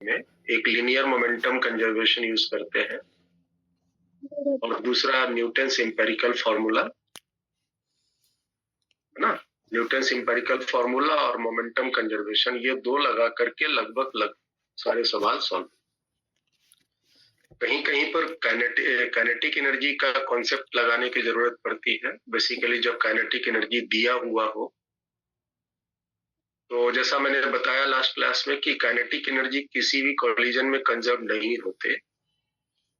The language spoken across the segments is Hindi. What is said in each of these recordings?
में एक लीनियर मोमेंटम कंजर्वेशन यूज करते हैं और दूसरा न्यूटन्स एम्पिरिकल फॉर्मूला, है ना। न्यूटन्स एम्पिरिकल फॉर्मूला और मोमेंटम कंजर्वेशन, ये दो लगा करके लगभग सारे सवाल सॉल्व। कहीं कहीं पर काइनेटिक एनर्जी का कॉन्सेप्ट लगाने की जरूरत पड़ती है। बेसिकली जब काइनेटिक एनर्जी दिया हुआ हो, तो जैसा मैंने बताया लास्ट क्लास में कि काइनेटिक एनर्जी किसी भी कोलिजन में कंजर्व नहीं होते।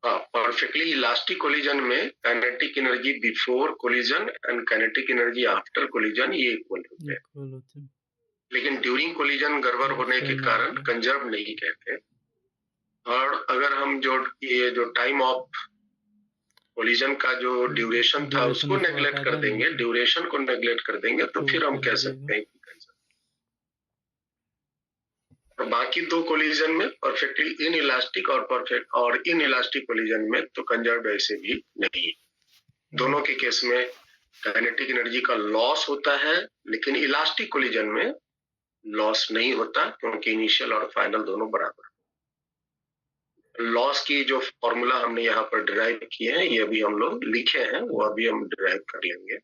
परफेक्टली इलास्टिक कोलिजन में kinetic energy before collision and kinetic energy after collision ये इक्वल होते हैं, लेकिन ड्यूरिंग कोलिजन गड़बड़ होने के कारण कंजर्व नहीं कहते। और अगर हम जो टाइम ऑफ कोलिजन का जो ड्यूरेशन था उसको नेग्लेक्ट कर देंगे, ड्यूरेशन को नेग्लेक्ट कर देंगे, तो फिर हम कह सकते हैं कि कंजर्व। और बाकी दो कोलिजन में परफेक्टली इनइलास्टिक और इनइलास्टिक कोलिजन में तो कंजर्व ऐसे भी नहीं। दोनों के केस में काइनेटिक एनर्जी का लॉस होता है, लेकिन इलास्टिक कोलिजन में लॉस नहीं होता क्योंकि इनिशियल और फाइनल दोनों बराबर। लॉस की जो फॉर्मूला हमने यहाँ पर डिराइव किए हैं, ये अभी हम लोग लिखे हैं, वो अभी हम डिराइव कर लेंगे।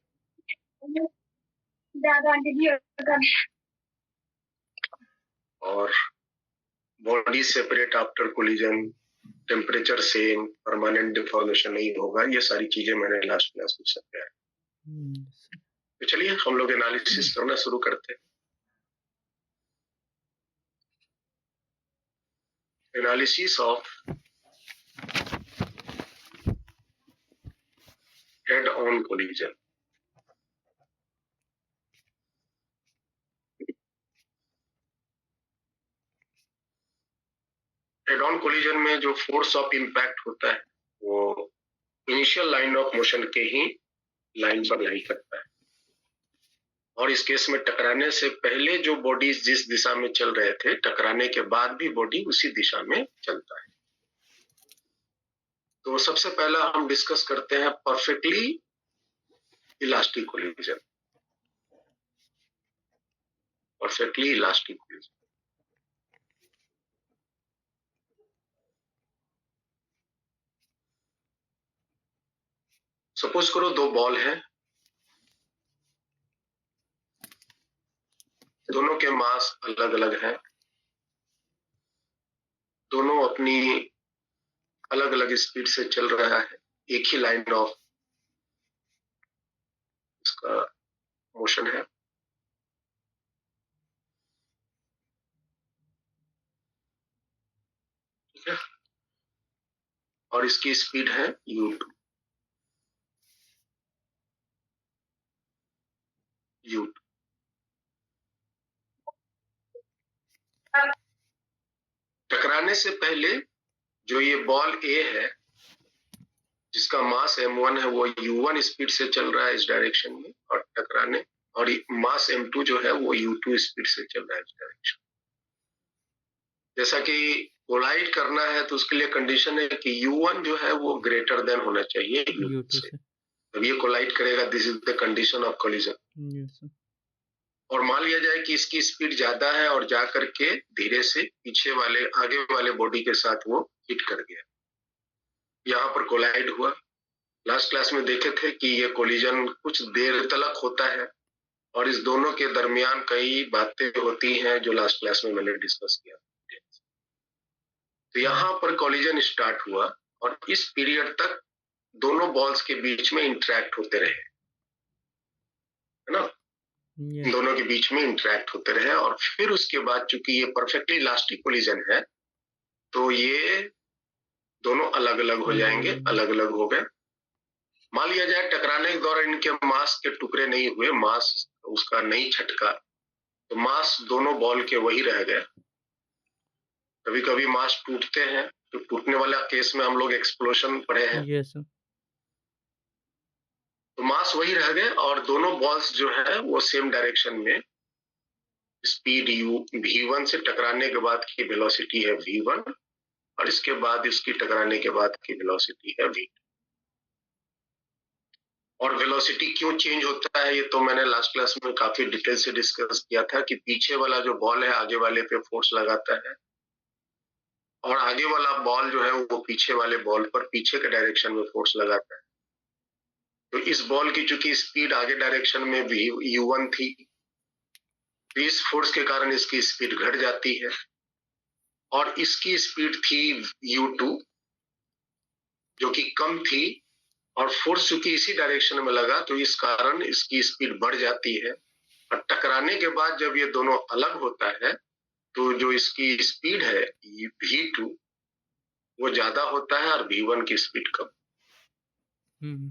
और body separate after collision, temperature same, permanent deformation नहीं होगा, ये सारी चीजें मैंने लास्ट क्लास में समझाया। तो चलिए हम लोग एनालिसिस करना शुरू करते हैं। Analysis of head on collision. Head on collision में जो फोर्स ऑफ इंपैक्ट होता है वो इनिशियल लाइन ऑफ मोशन के ही लाइन पर लाई करता है, और इस केस में टकराने से पहले जो बॉडीज जिस दिशा में चल रहे थे, टकराने के बाद भी बॉडी उसी दिशा में चलता है। तो सबसे पहला हम डिस्कस करते हैं perfectly elastic collision. Perfectly elastic collision suppose करो दो बॉल है, दोनों के मास अलग अलग हैं, दोनों अपनी अलग अलग स्पीड से चल रहा है, एक ही लाइन ऑफ इसका मोशन है। ठीक है, और इसकी स्पीड है u2। टकराने से पहले जो ये बॉल A है जिसका मास m1 है, वो u1 स्पीड से चल रहा है इस डायरेक्शन में, और टकराने और मास m2 जो है वो u2 स्पीड से चल रहा है इस डायरेक्शन। जैसा कि कोलाइड करना है तो उसके लिए कंडीशन है कि u1 जो है वो ग्रेटर देन होना चाहिए u2 से, तब ये कोलाइड करेगा। This is the condition of collision. और मान लिया जाए कि इसकी स्पीड ज्यादा है और जा करके धीरे से पीछे वाले आगे वाले बॉडी के साथ वो हिट कर गया, यहाँ पर कोलाइड हुआ। लास्ट क्लास में देखे थे कि ये कोलिजन कुछ देर तक होता है और इस दोनों के दरमियान कई बातें होती हैं जो लास्ट क्लास में मैंने डिस्कस किया। तो यहाँ पर कोलिजन स्टार्ट हुआ और इस पीरियड तक दोनों बॉल्स के बीच में इंटरेक्ट होते रहे, है ना। दोनों के बीच में इंटरेक्ट होते रहे, और फिर उसके बाद चूंकि ये परफेक्टली इलास्टिक कोलिजन है तो ये दोनों अलग अलग हो जाएंगे। अलग अलग हो गए। मान लिया जाए टकराने के दौरान इनके मास के टुकड़े नहीं हुए, मास उसका नहीं छटका, तो मास दोनों बॉल के वही रह गए। कभी कभी मास टूटते हैं, तो टूटने वाला केस में हम लोग एक्सप्लोजन पढ़े हैं। yes, तो मास वही रह गए और दोनों बॉल्स जो है वो सेम डायरेक्शन में स्पीड v1 से टकराने के बाद की वेलोसिटी है v1, और इसके बाद इसकी टकराने के बाद की वेलोसिटी है v2। और वेलोसिटी क्यों चेंज होता है ये तो मैंने लास्ट क्लास में काफी डिटेल से डिस्कस किया था कि पीछे वाला जो बॉल है आगे वाले पे फोर्स लगाता है, और आगे वाला बॉल जो है वो पीछे वाले बॉल पर पीछे के डायरेक्शन में फोर्स लगाता है। तो इस बॉल की चूंकि स्पीड आगे डायरेक्शन में भी u1 थी, तो इस फोर्स के कारण इसकी स्पीड घट जाती है और इसकी स्पीड थी u2 जो कि कम थी, और फोर्स चूंकि इसी डायरेक्शन में लगा तो इस कारण इसकी स्पीड बढ़ जाती है। और टकराने के बाद जब ये दोनों अलग होता है तो जो इसकी स्पीड है v2 वो ज्यादा होता है और v1 की स्पीड कम।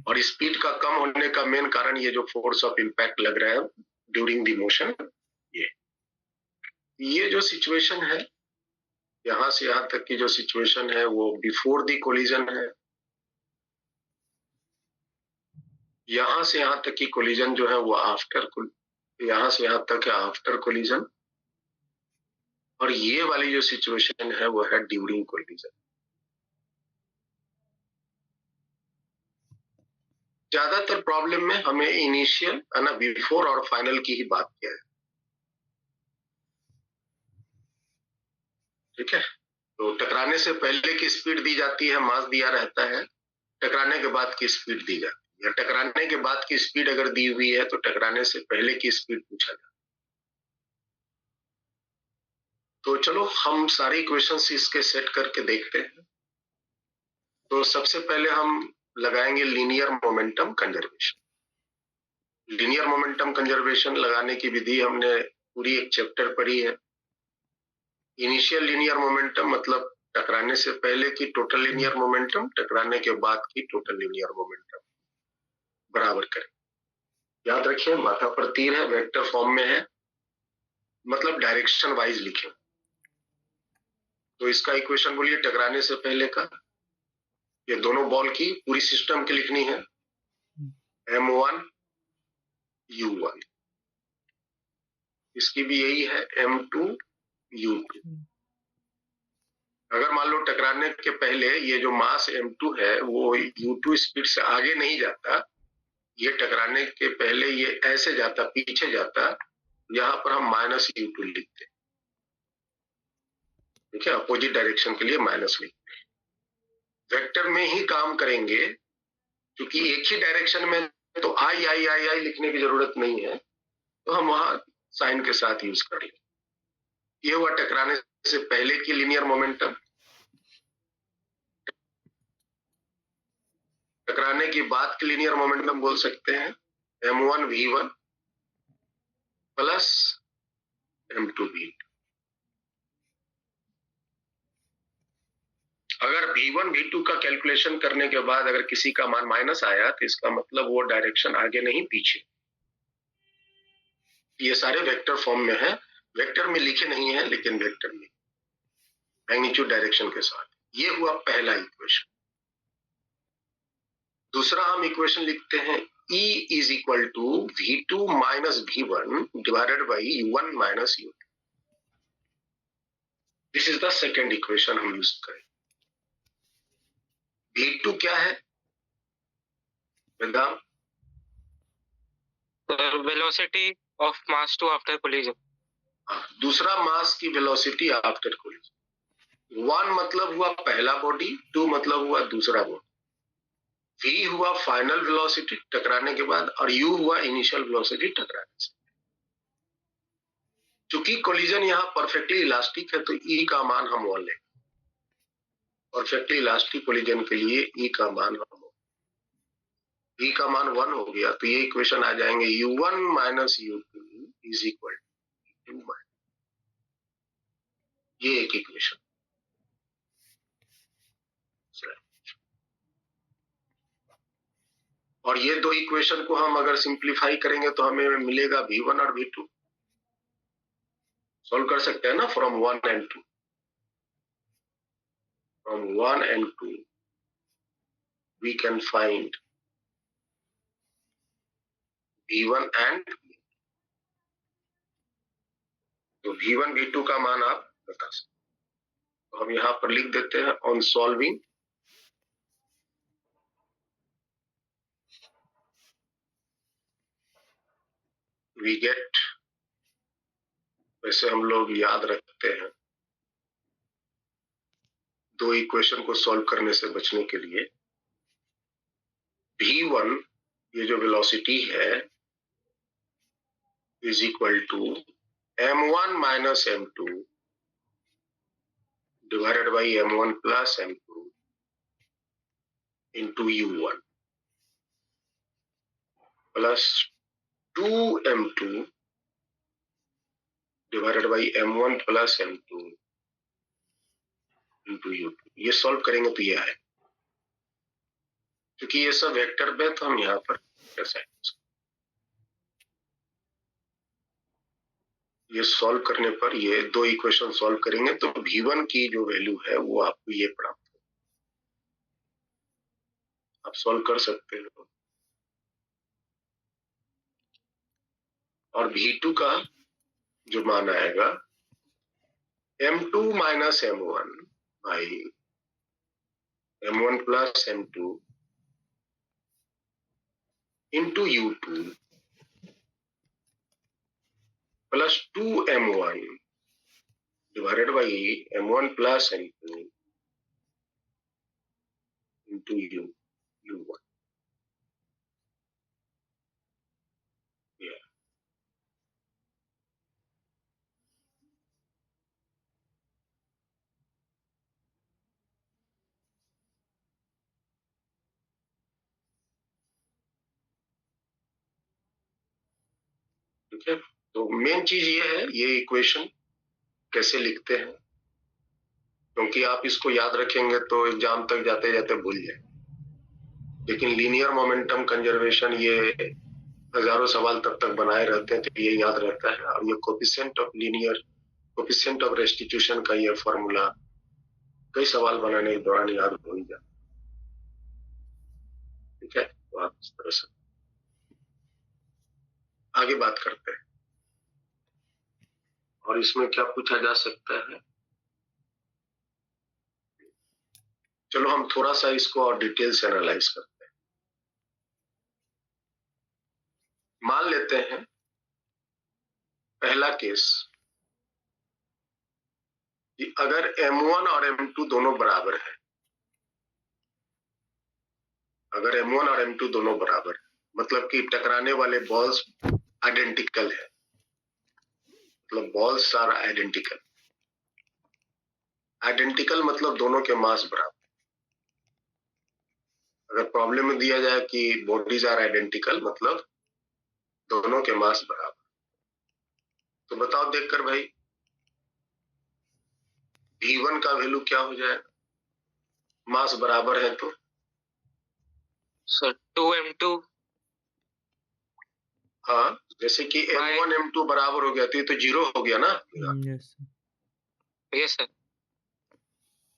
और स्पीड का कम होने का मेन कारण ये जो फोर्स ऑफ इंपैक्ट लग रहा है ड्यूरिंग द मोशन, ये जो सिचुएशन है यहां से यहां तक की जो सिचुएशन है वो बिफोर द कोलिजन है। यहां से यहां तक की कोलिजन जो है वो आफ्टर, यहां से यहां तक है आफ्टर कोलिजन, और ये वाली जो सिचुएशन है वो है ड्यूरिंग कोलिजन। ज्यादातर प्रॉब्लम में हमें इनिशियल है ना, बिफोर और फाइनल की ही बात किया है। ठीक है, तो टकराने से पहले की स्पीड दी जाती है, मास दिया रहता है, टकराने के बाद की स्पीड दी जाती है। टकराने के बाद की स्पीड अगर दी हुई है तो टकराने से पहले की स्पीड पूछा जाता है। तो चलो हम सारे इक्वेशंस इसके सेट करके देखते हैं। तो सबसे पहले हम लगाएंगे linear momentum conservation. Linear momentum conservation लगाने की विधि हमने पूरी एक चैप्टर पढ़ी है। इनिशियल लीनियर मोमेंटम मतलब टकराने से पहले की टोटल लीनियर मोमेंटम, टकराने के बाद की टोटल लीनियर मोमेंटम बराबर करें। याद रखिए माथा पर तीर है, वेक्टर फॉर्म में है, मतलब डायरेक्शन वाइज लिखे। तो इसका इक्वेशन बोलिए टकराने से पहले का, ये दोनों बॉल की पूरी सिस्टम की लिखनी है, m1 u1, इसकी भी यही है m2 u2। अगर मान लो टकराने के पहले ये जो मास m2 है वो u2 स्पीड से आगे नहीं जाता, ये टकराने के पहले ये ऐसे जाता, पीछे जाता, यहाँ पर हम माइनस u2 लिखते हैं। ठीक है, अपोजिट डायरेक्शन के लिए माइनस लिखते हैं। वेक्टर में ही काम करेंगे क्योंकि एक ही डायरेक्शन में तो आई आई आई आई लिखने की जरूरत नहीं है, तो हम वहां साइन के साथ यूज कर लेंगे। ये हुआ टकराने से पहले की लीनियर मोमेंटम। टकराने की बाद की लीनियर मोमेंटम बोल सकते हैं m1 v1 plus m2 v2। अगर v1 v2 का कैलकुलेशन करने के बाद अगर किसी का मान माइनस आया तो इसका मतलब वो डायरेक्शन आगे नहीं पीछे। ये सारे वेक्टर फॉर्म में है, वेक्टर में लिखे नहीं है लेकिन वेक्टर में मैग्नीट्यूड डायरेक्शन के साथ। ये हुआ पहला इक्वेशन। दूसरा हम इक्वेशन लिखते हैं E is equal to v2 minus v1 divided by u1 minus u2। This is the second equation हम यूज करें। v2 क्या है Vedant? Velocity of mass two after collision. दूसरा मास की वेलोसिटी आफ्टर कोलिजन। 1 मतलब हुआ पहला बॉडी, 2 मतलब हुआ दूसरा बॉडी, v हुआ फाइनल वेलोसिटी टकराने के बाद, और u हुआ इनिशियल वेलोसिटी टकराने से। चूंकि कोलिजन यहाँ परफेक्टली इलास्टिक है तो E का मान हम 1 लेंगे। परफेक्टली इलास्टिक कोलिजन के लिए E का मान हम E का मान 1 हो गया तो ये इक्वेशन आ जाएंगे u1 minus u2 is equal to 2। ये एक इक्वेशन। और ये दो इक्वेशन को हम अगर सिंप्लीफाई करेंगे तो हमें मिलेगा v1 और v2। सॉल्व कर सकते हैं ना, from 1 and 2। From 1 and 2 we can find v1 and, तो v1 v2 का मान आप बता सकते। तो हम यहां पर लिख देते हैं ऑन सॉल्विंग वी गेट, वैसे हम लोग याद रखते हैं दो इक्वेशन को सॉल्व करने से बचने के लिए v1 ये जो वेलोसिटी है is equal to m1 minus m2 divided by m1 plus m2 into u1 plus 2m2 divided by m1 plus m2 into u2। ये सॉल्व करेंगे तो ये आए, क्योंकि ये सब वेक्टर में तो हम यहाँ पर ये सॉल्व करने पर ये दो इक्वेशन सॉल्व करेंगे तो v1 की जो वैल्यू है वो आपको ये प्राप्त हो, आप सॉल्व कर सकते हो। और v2 का जो मान आएगा m2 minus m1 by m1 plus m2 into u2 plus 2m1 divided by m1 plus m2 into u1। ठीक है, तो मेन चीज ये है, ये इक्वेशन कैसे लिखते हैं, क्योंकि आप इसको याद रखेंगे तो एग्जाम तक जाते जाते भूल जाए। लेकिन लीनियर मोमेंटम कंजर्वेशन ये हजारों सवाल तब तक बनाए रहते हैं तो ये याद रहता है। और ये coefficient of linear, coefficient of restitution का ये फॉर्मूला कई सवाल बनाने के दौरान याद हो ही जाता। ठीक है, तो आप इस तरह से आगे बात करते हैं। और इसमें क्या पूछा जा सकता है, चलो हम थोड़ा सा इसको और डिटेल से एनालाइज करते हैं। मान लेते हैं पहला केस कि अगर m1 और m2 दोनों बराबर है, अगर m1 और m2 दोनों बराबर है मतलब कि टकराने वाले बॉल्स आइडेंटिकल है, मतलब बॉल्स आर आइडेंटिकल। आइडेंटिकल मतलब दोनों के मास बराबर। अगर प्रॉब्लम में दिया जाए कि बॉडीज आर आइडेंटिकल मतलब दोनों के मास बराबर, तो बताओ देखकर भाई v1 का वैल्यू क्या हो जाएगा, मास बराबर है तो सर 2m2। हाँ, जैसे कि m1 m2 बराबर हो गया तो ये तो जीरो हो गया ना। यस सर,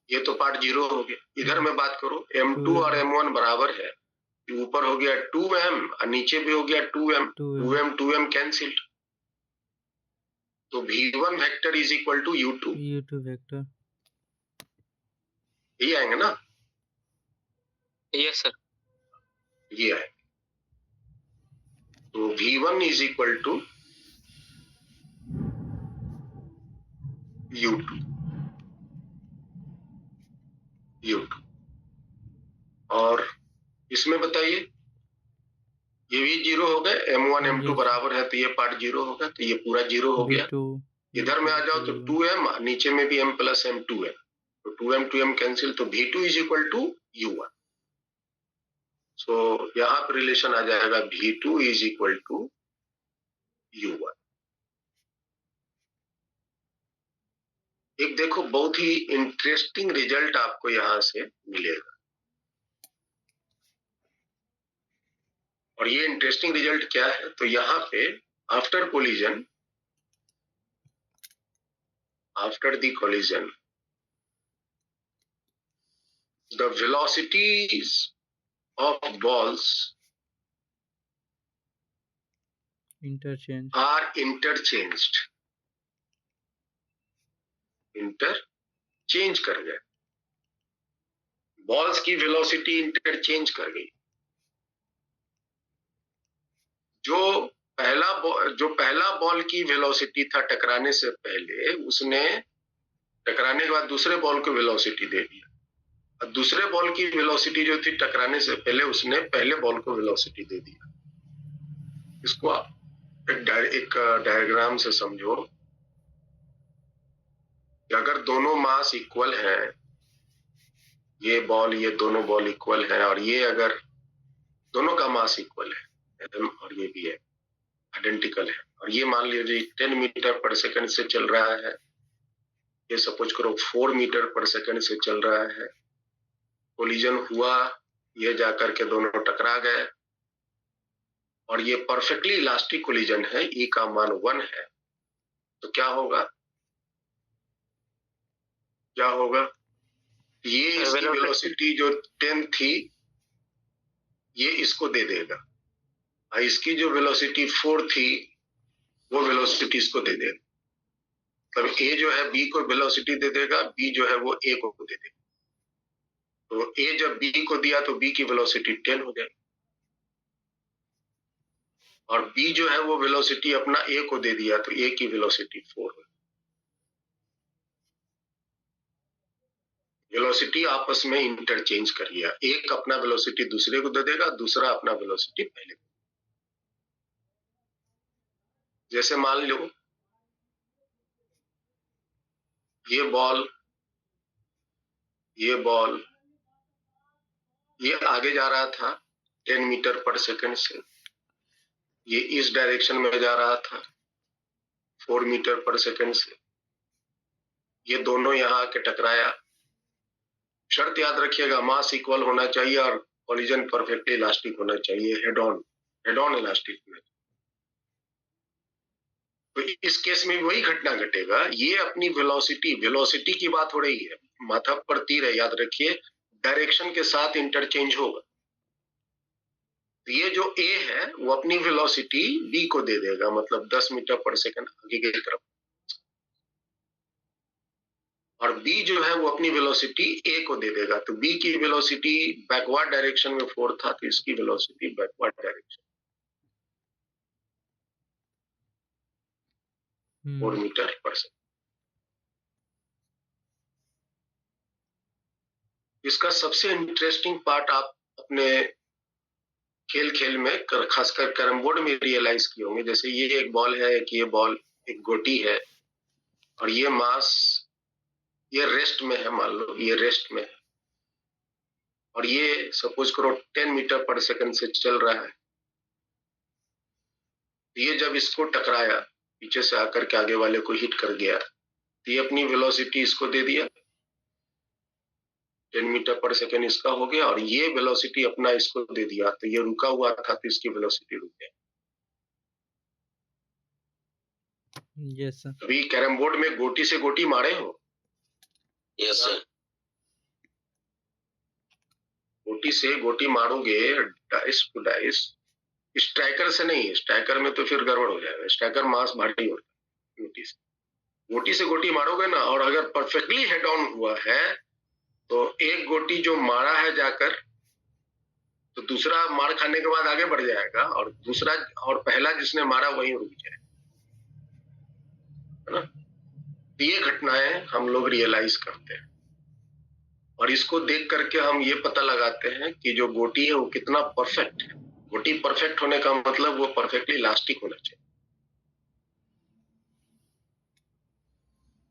ये तो पार्ट जीरो हो गया। इधर मैं बात करूं m2 और m1 बराबर है, ऊपर हो गया 2m और नीचे भी हो गया 2m, 2m कैंसिल्ड, तो v1 vector is equal to u2 vector, ये आएंगे ना। यस सर, ये आएंगे, तो v1 is equal to u2। और इसमें बताइए ये भी जीरो हो गए, m1 m2 बराबर है तो ये पार्ट जीरो होगा, तो ये पूरा जीरो हो गया। इधर में आ जाओ तो 2m, नीचे में भी m प्लस m2 है, तो 2m 2m कैंसिल, तो v2 is equal to u1। सो यहाँ पर रिलेशन आ जाएगा v2 is equal to u1। एक देखो बहुत ही इंटरेस्टिंग रिजल्ट आपको यहां से मिलेगा, और ये इंटरेस्टिंग रिजल्ट क्या है, तो यहाँ पे after collision, after the collision the velocities of balls are interchanged, interchange कर गए, बॉल्स की वेलोसिटी इंटरचेंज कर गई। जो पहला बॉल की वेलोसिटी था टकराने से पहले, उसने टकराने के बाद दूसरे बॉल को वेलोसिटी दे दिया, और दूसरे बॉल की वेलोसिटी जो थी टकराने से पहले उसने पहले बॉल को वेलोसिटी दे दिया। इसको आप एक डायग्राम से समझो कि अगर दोनों मास इक्वल है, ये दोनों बॉल इक्वल है, और ये अगर दोनों का मास इक्वल है और ये भी है आइडेंटिकल है, और ये मान लीजिए 10 मीटर पर सेकंड से चल रहा है, ये सपोज करो 4 मीटर पर सेकंड से चल रहा है, कोलिजन हुआ, ये जाकर के दोनों टकरा गए, और ये परफेक्टली इलास्टिक कोलिजन है, ई का मान 1 है, तो क्या होगा ये इसकी वेलोसिटी जो 10 थी ये इसको दे देगा, और इसकी जो वेलोसिटी 4 थी वो वेलोसिटी इसको दे देगा। तब ए जो है बी को वेलोसिटी दे देगा, बी जो है वो ए को दे देगा। तो ए जब बी को दिया तो बी की वेलोसिटी 10 हो जाएगी, और बी जो है वो वेलोसिटी अपना ए को दे दिया तो ए की वेलोसिटी 4 हो। वेलोसिटी आपस में इंटरचेंज कर लिया, एक अपना वेलोसिटी दूसरे को दे देगा, दूसरा अपना वेलोसिटी पहले को। जैसे मान लो ये बॉल ये आगे जा रहा था 10 मीटर पर सेकंड से, ये इस डायरेक्शन में जा रहा था 4 मीटर पर सेकंड से, ये दोनों यहाँ आके टकराया। शर्त याद रखिएगा, मास इक्वल होना चाहिए और कोलिजन परफेक्टली इलास्टिक होना चाहिए, हेड ऑन इलास्टिक होना चाहिए। तो इस केस में वही घटना घटेगा, ये अपनी वेलोसिटी की बात हो रही है, माथा पर तीर है, याद रखिए डायरेक्शन के साथ इंटरचेंज होगा। तो ये जो ए है वो अपनी वेलोसिटी बी को दे देगा, मतलब 10 मीटर पर सेकंड आगे की तरफ, और बी जो है वो अपनी वेलोसिटी ए को दे देगा। तो बी की वेलोसिटी बैकवर्ड डायरेक्शन में 4 था, तो इसकी velocity backward direction 4 metre per second. इसका सबसे इंटरेस्टिंग पार्ट आप अपने खेल में खासकर कैरम बोर्ड में रियलाइज किए होंगे। जैसे ये एक बॉल है कि ये बॉल एक गोटी है, और ये मास ये रेस्ट में है, मान लो ये रेस्ट में है, और ये सपोज करो 10 मीटर पर सेकंड से चल रहा है। ये जब इसको टकराया, पीछे से आकर के आगे वाले को हिट कर गया, तो ये अपनी वेलोसिटी इसको दे दिया, 10 मीटर पर सेकंड इसका हो गया, और ये वेलोसिटी अपना इसको दे दिया, तो ये रुका हुआ था तो इसकी वेलोसिटी रुक गई। Yes sir. अभी कैरम बोर्ड में गोटी से गोटी मारे हो? Yes sir. गोटी से गोटी मारोगे, डाइस टू डाइस, स्ट्राइकर से नहीं, स्ट्राइकर में तो फिर गड़बड़ हो जाएगा, स्ट्राइकर मास भारी होता है। गोटी से गोटी मारोगे ना, और अगर परफेक्टली हेड ऑन हुआ है तो एक गोटी जो मारा है जाकर, तो दूसरा मार खाने के बाद आगे बढ़ जाएगा, और दूसरा और पहला जिसने मारा वहीं रुक जाएगा, है ना। ये घटनाएं हम लोग रियलाइज करते हैं, और इसको देख करके हम ये पता लगाते हैं कि जो गोटी है वो कितना परफेक्ट है। गोटी परफेक्ट होने का मतलब वो परफेक्टली इलास्टिक होना चाहिए।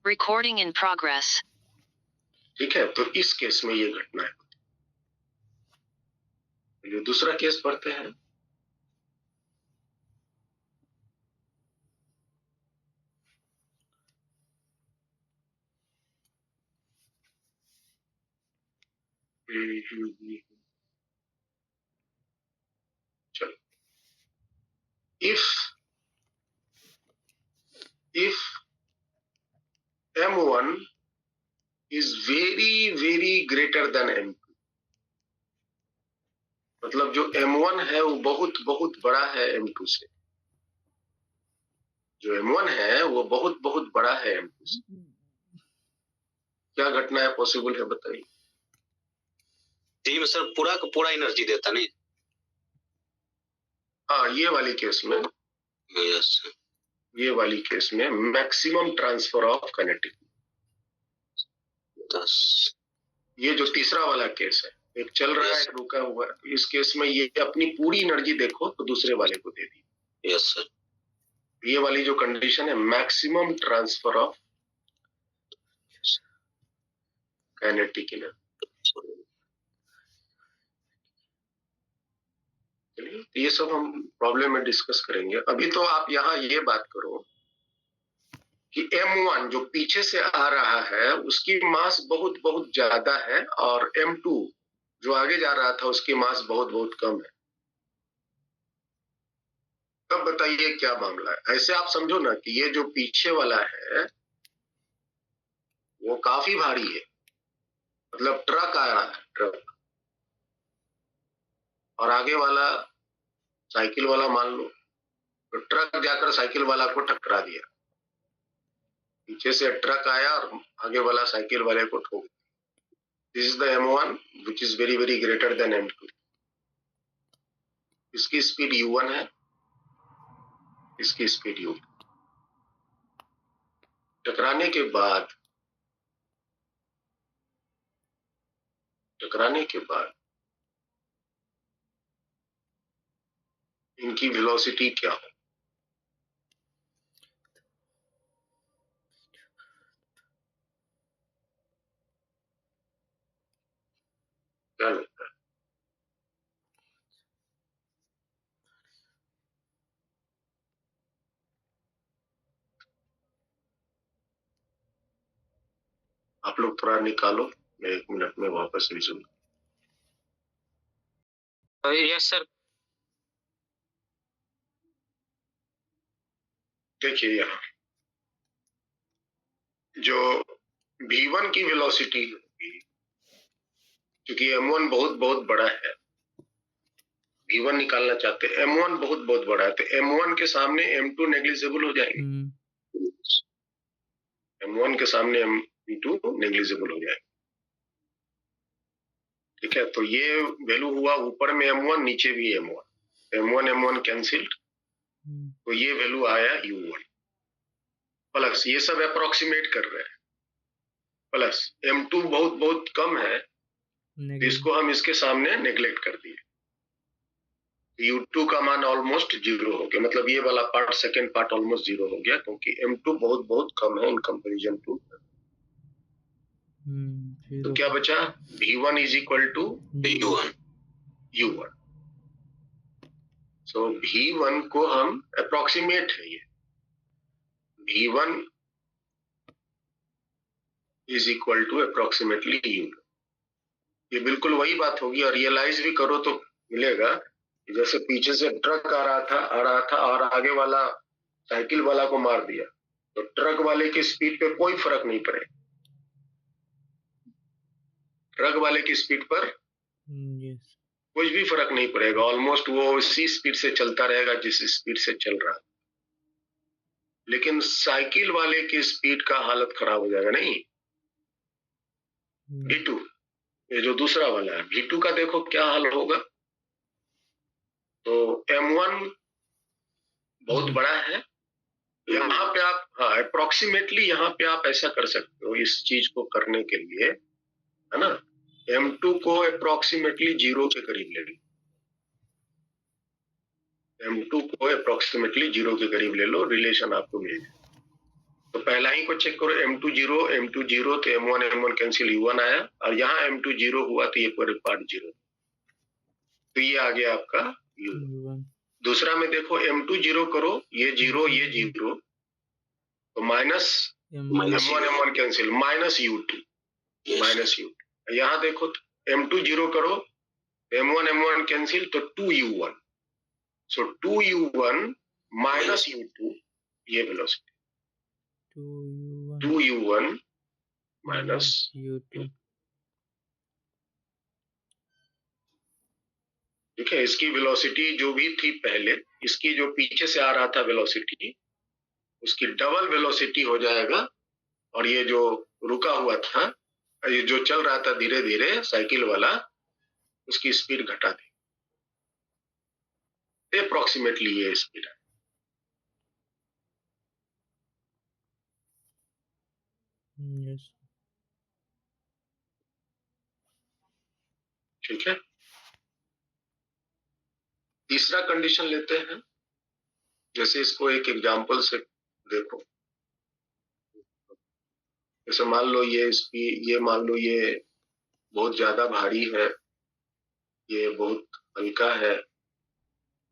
Recording in progress. ठीक है, तो इस केस में ये घटना है। ये दूसरा केस पढ़ते हैं। चलो, if M1 is very greater than M2, मतलब जो M1 है वो बहुत बड़ा है M2 से, जो M1 है वो बहुत बड़ा है M2 से। क्या घटना है पॉसिबल है बताइए? जी सर, पूरा का पूरा एनर्जी देता नहीं। हाँ, ये वाली केस में, यस सर। ये वाली केस में मैक्सिमम ट्रांसफर ऑफ काइनेटिक 10 ये जो तीसरा वाला केस है, एक चल रहा है, एक रुका हुआ है, तो इस केस में ये अपनी पूरी एनर्जी देखो तो दूसरे वाले को दे दी। Yes sir. ये वाली जो कंडीशन है, maximum transfer of kinetic energy. ये सब हम प्रॉब्लम में डिस्कस करेंगे। अभी तो आप यहाँ ये बात करो कि M1 जो पीछे से आ रहा है उसकी मास बहुत बहुत ज्यादा है, और M2 जो आगे जा रहा था उसकी मास बहुत बहुत कम है। तब बताइए क्या मामला है। ऐसे आप समझो ना कि ये जो पीछे वाला है वो काफी भारी है, मतलब ट्रक आ रहा है, ट्रक, और आगे वाला साइकिल वाला मान लो, तो ट्रक जाकर साइकिल वाला को टकरा दिया। पीछे से ट्रक आया और आगे वाला साइकिल वाले को ठोक दिया। This is the M1 which is very very greater than M2। इसकी स्पीड U1 है, इसकी स्पीड U2। टकराने के बाद इनकी वेलोसिटी क्या हो? क्या लगता है? आप लोग थोड़ा निकालो, मैं 1 मिनट में वापस रिज्यूम। Yes sir. देखिए यहाँ जो V1 की वेलोसिटी होगी, क्योंकि M1 बहुत बहुत बड़ा है, V1 निकालना चाहते हैं, M1 बहुत बहुत बड़ा है, तो M1 के सामने M2 नेग्लिजिबल हो जाएगी। M1 के सामने M2 नेग्लिजिबल हो जाएगा। ठीक है, तो ये वैल्यू हुआ ऊपर में M1, नीचे भी M1, M1 कैंसिल्ड, तो ये वैल्यू आया U1 प्लस, ये सब अप्रोक्सीमेट कर रहे हैं, प्लस M2 बहुत बहुत कम है, जिसको हम इसके सामने नेग्लेक्ट कर दिए। U2 का मान ऑलमोस्ट 0 हो गया, मतलब ये वाला पार्ट, सेकेंड पार्ट ऑलमोस्ट 0 हो गया, क्योंकि M2 बहुत बहुत कम है इन कंपेरिजन टू। तो क्या बचा? V1 is equal to U1। So V1 को हम अप्रोक्सीमेट है, ये V1 is equal to approximately U। ये बिल्कुल वही बात होगी, और रियलाइज भी करो तो मिलेगा, जैसे पीछे से ट्रक आ रहा था और आगे वाला साइकिल वाला को मार दिया, तो ट्रक वाले की स्पीड पे कोई फर्क नहीं पड़ेगा। ट्रक वाले की स्पीड पर कुछ भी फर्क नहीं पड़ेगा, ऑलमोस्ट वो उसी स्पीड से चलता रहेगा जिस स्पीड से चल रहा। लेकिन साइकिल वाले की स्पीड का हालत खराब हो जाएगा। नहीं, V2, ये जो दूसरा वाला है V2 का देखो क्या हाल होगा। तो M1 बहुत बड़ा है, यहाँ पे आप, हाँ, अप्रोक्सीमेटली यहाँ पे आप ऐसा कर सकते हो इस चीज को करने के लिए, है ना, M2 को अप्रोक्सीमेटली 0 के करीब ले लो, M2 को अप्रोक्सीमेटली 0 के करीब ले लो, रिलेशन आपको मिल जाए। तो पहला ही को चेक करो, M2 0, तो M1 कैंसिल, U1 आया, और यहाँ M2 0 हुआ तो ये पूरे पार्ट 0, तो ये आ गया आपका U1। दूसरा में देखो M2 0 करो, ये 0 ये 0, तो minus M1 cancel, minus U2, minus U2। यहाँ देखो M2 0 करो, M1 कैंसिल, तो 2U1, सो 2U1 माइनस U2, ये वेलोसिटी 2U1 माइनस U2। ठीक है, इसकी वेलोसिटी जो भी थी पहले, इसकी जो पीछे से आ रहा था वेलोसिटी, उसकी डबल वेलोसिटी हो जाएगा, और ये जो रुका हुआ था, ये जो चल रहा था धीरे धीरे साइकिल वाला, उसकी स्पीड घटा दी, अप्रोक्सीमेटली ये स्पीड है। ठीक है। तीसरा कंडीशन लेते हैं, जैसे इसको एक एग्जांपल से देखो। जैसे मान लो ये मान लो ये बहुत ज्यादा भारी है, ये बहुत हल्का है,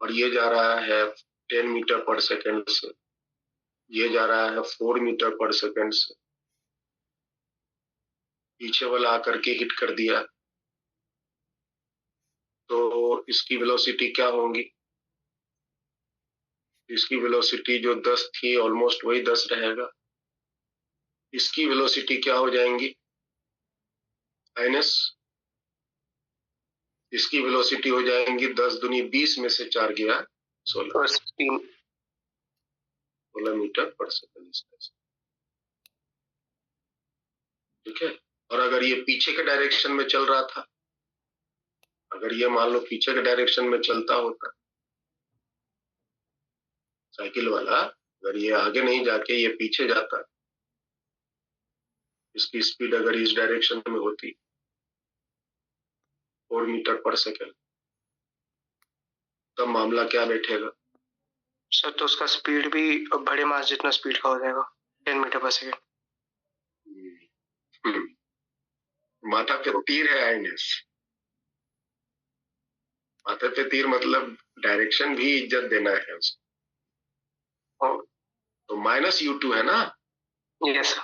और ये जा रहा है 10 मीटर पर सेकंड से, ये जा रहा है 4 मीटर पर सेकंड से। पीछे वाला आकर के हिट कर दिया, तो इसकी वेलोसिटी क्या होंगी? इसकी वेलोसिटी जो 10 थी ऑलमोस्ट वही 10 रहेगा। इसकी वेलोसिटी क्या हो जाएंगी? माइनस, इसकी वेलोसिटी हो जाएंगी 10 दूनी 20 में से 4 गया 16 मीटर पर सेकंड। ठीक है। और अगर ये पीछे के डायरेक्शन में चल रहा था, अगर ये मान लो पीछे के डायरेक्शन में चलता होता साइकिल वाला, अगर ये आगे नहीं जाके ये पीछे जाता, इसकी स्पीड अगर इस डायरेक्शन में होती 4 मीटर पर सेकंड, तब मामला क्या बैठेगा? सर तो उसका स्पीड भी बड़े मास जितना स्पीड का हो जाएगा, 10 मीटर पर सेकंड। माथा पे तीर है आईनेस, माथे पे तीर मतलब डायरेक्शन भी इज्जत देना है उसको। तो -u2 है ना? Yes sir.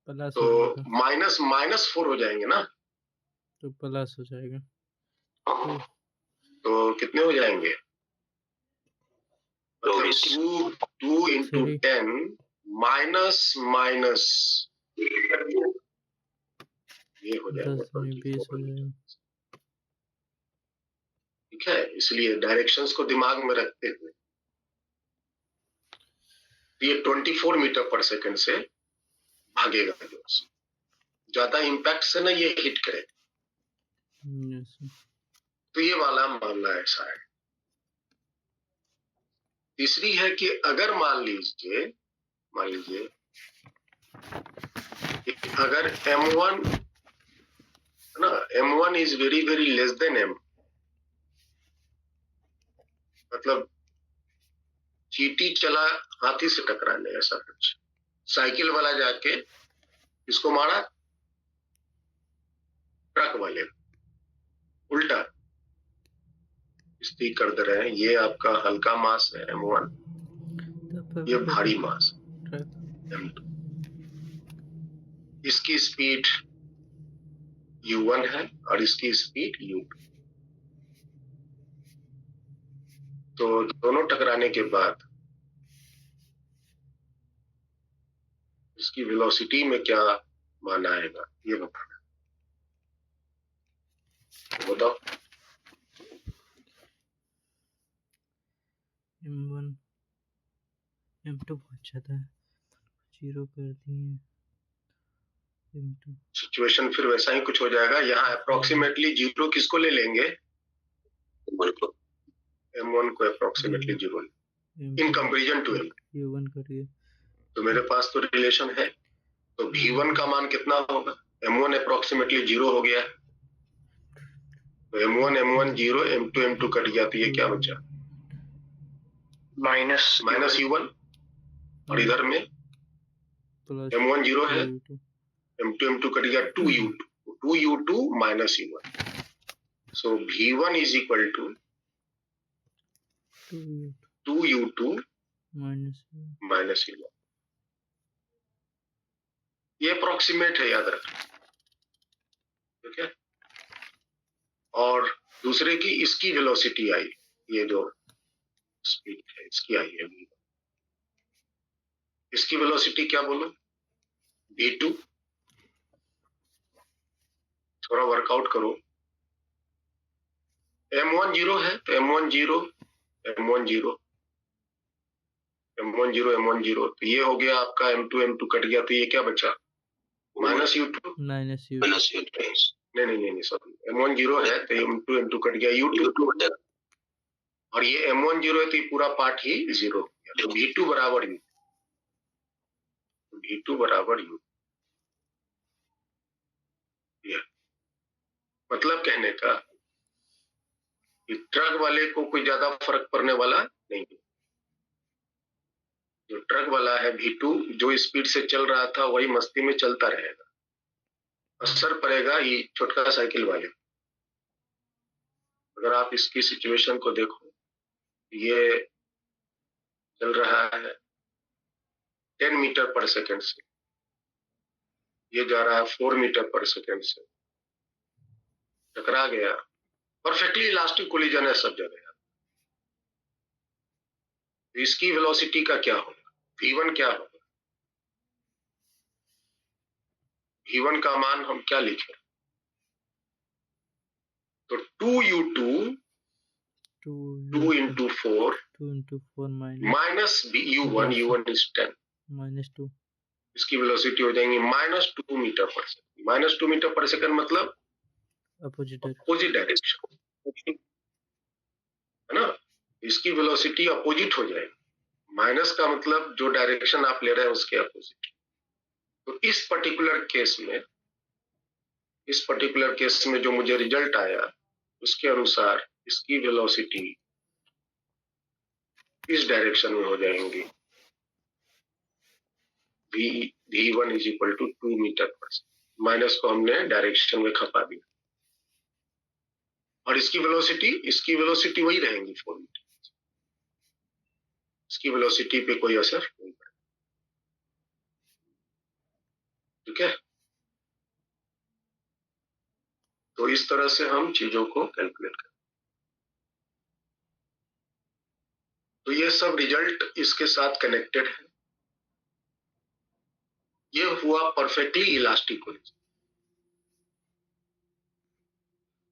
प्लस तो हो जाएगा, -4 हो जाएंगे ना, तो प्लस हो जाएगा। तो कितने हो जाएंगे? मतलब 2 into 10 माइनस ये हो जाएगा 10 में 20 हो जाएगा। ठीक है। इसलिए डायरेक्शंस को दिमाग में रखते हुए ये 24 मीटर पर सेकंड से भागेगा, ज्यादा इंपैक्ट से ना ये हिट करे। Yes sir. तो ये वाला मामला ऐसा है। तीसरी है कि अगर मान लीजिए कि अगर m1 है ना, m1 is very very less then m, मतलब चींटी चला हाथी से टकराने ऐसा कुछ, साइकिल वाला जाके इसको मारा ट्रक वाले, उल्टा स्थिति कर दे रहे हैं। ये आपका हल्का मास है m1, ये भारी मास m2। इसकी स्पीड u1 है और इसकी स्पीड u2। तो दोनों टकराने के बाद इसकी वेलोसिटी में क्या मान आएगा ये बताना। बताओ। m1 m2 बहुत ज्यादा है, 0 कर दिए। m2 सिचुएशन फिर वैसा ही कुछ हो जाएगा। यहाँ अप्रोक्सीमेटली 0 किसको ले लेंगे? m1 को approximately 0 in comparison to m। u1 करिए। तो मेरे पास तो रिलेशन है, तो v1 का मान कितना होगा? m1 अप्रोक्सीमेटली 0 हो गया, तो m1 0, m2 कट गया, तो ये क्या बचा? माइनस u1, और इधर में m1 0 है, m2 कट गया 2u2 minus u1। So v1 is equal to 2u2 minus u1। ये अप्रोक्सीमेट है, याद रखना। ठीक है। और दूसरे की इसकी वेलोसिटी आई, ये जो स्पीड है इसकी आई है, इसकी वेलोसिटी क्या बोलो? v2। थोड़ा वर्कआउट करो। m1 0 है तो m1 0 तो ये हो गया आपका m2 कट गया, तो ये क्या बचा? -u2। नहीं सॉरी, m1 0 है तो m2 कट गया u2, और ये m1 0 है तो ये पूरा पार्ट ही 0 हो गया। तो v2 बराबर u। मतलब कहने का कि ट्रक वाले को कोई ज्यादा फर्क पड़ने वाला नहीं है। जो ट्रक वाला है V2 जो स्पीड से चल रहा था वही मस्ती में चलता रहेगा, असर पड़ेगा ये छोटका साइकिल वाले। अगर आप इसकी सिचुएशन को देखो, ये चल रहा है 10 मीटर पर सेकंड से, ये जा रहा है 4 मीटर पर सेकंड से, टकरा गया, परफेक्टली इलास्टिक कोलिजन है सब जगह। इसकी वेलोसिटी का क्या होगा, V1 क्या होगा? V1 का मान हम क्या लिखें? तो 2U2 2 into 4 2 into 4 minus U1, U1 is 10, -2 इसकी वेलोसिटी हो जाएंगी -2 metre per second. -2 metre per second मतलब अपोजिट डायरेक्शन, है ना? इसकी वेलोसिटी अपोजिट हो जाएगी। माइनस का मतलब जो डायरेक्शन आप ले रहे हैं उसके अपोजिट। तो इस पर्टिकुलर केस में जो मुझे रिजल्ट आया उसके अनुसार इसकी वेलोसिटी इस डायरेक्शन में हो जाएंगी। V1 is equal to 2 metre per second. Minus को हमने डायरेक्शन में खपा दिया और इसकी वेलोसिटी वही रहेंगी 4 मीटर। इसकी वेलोसिटी पे कोई असर नहीं पड़ेगा। ठीक है, तो इस तरह से हम चीजों को कैलकुलेट करें। तो ये सब रिजल्ट इसके साथ कनेक्टेड है। ये हुआ परफेक्टली इलास्टिक कोलिजन।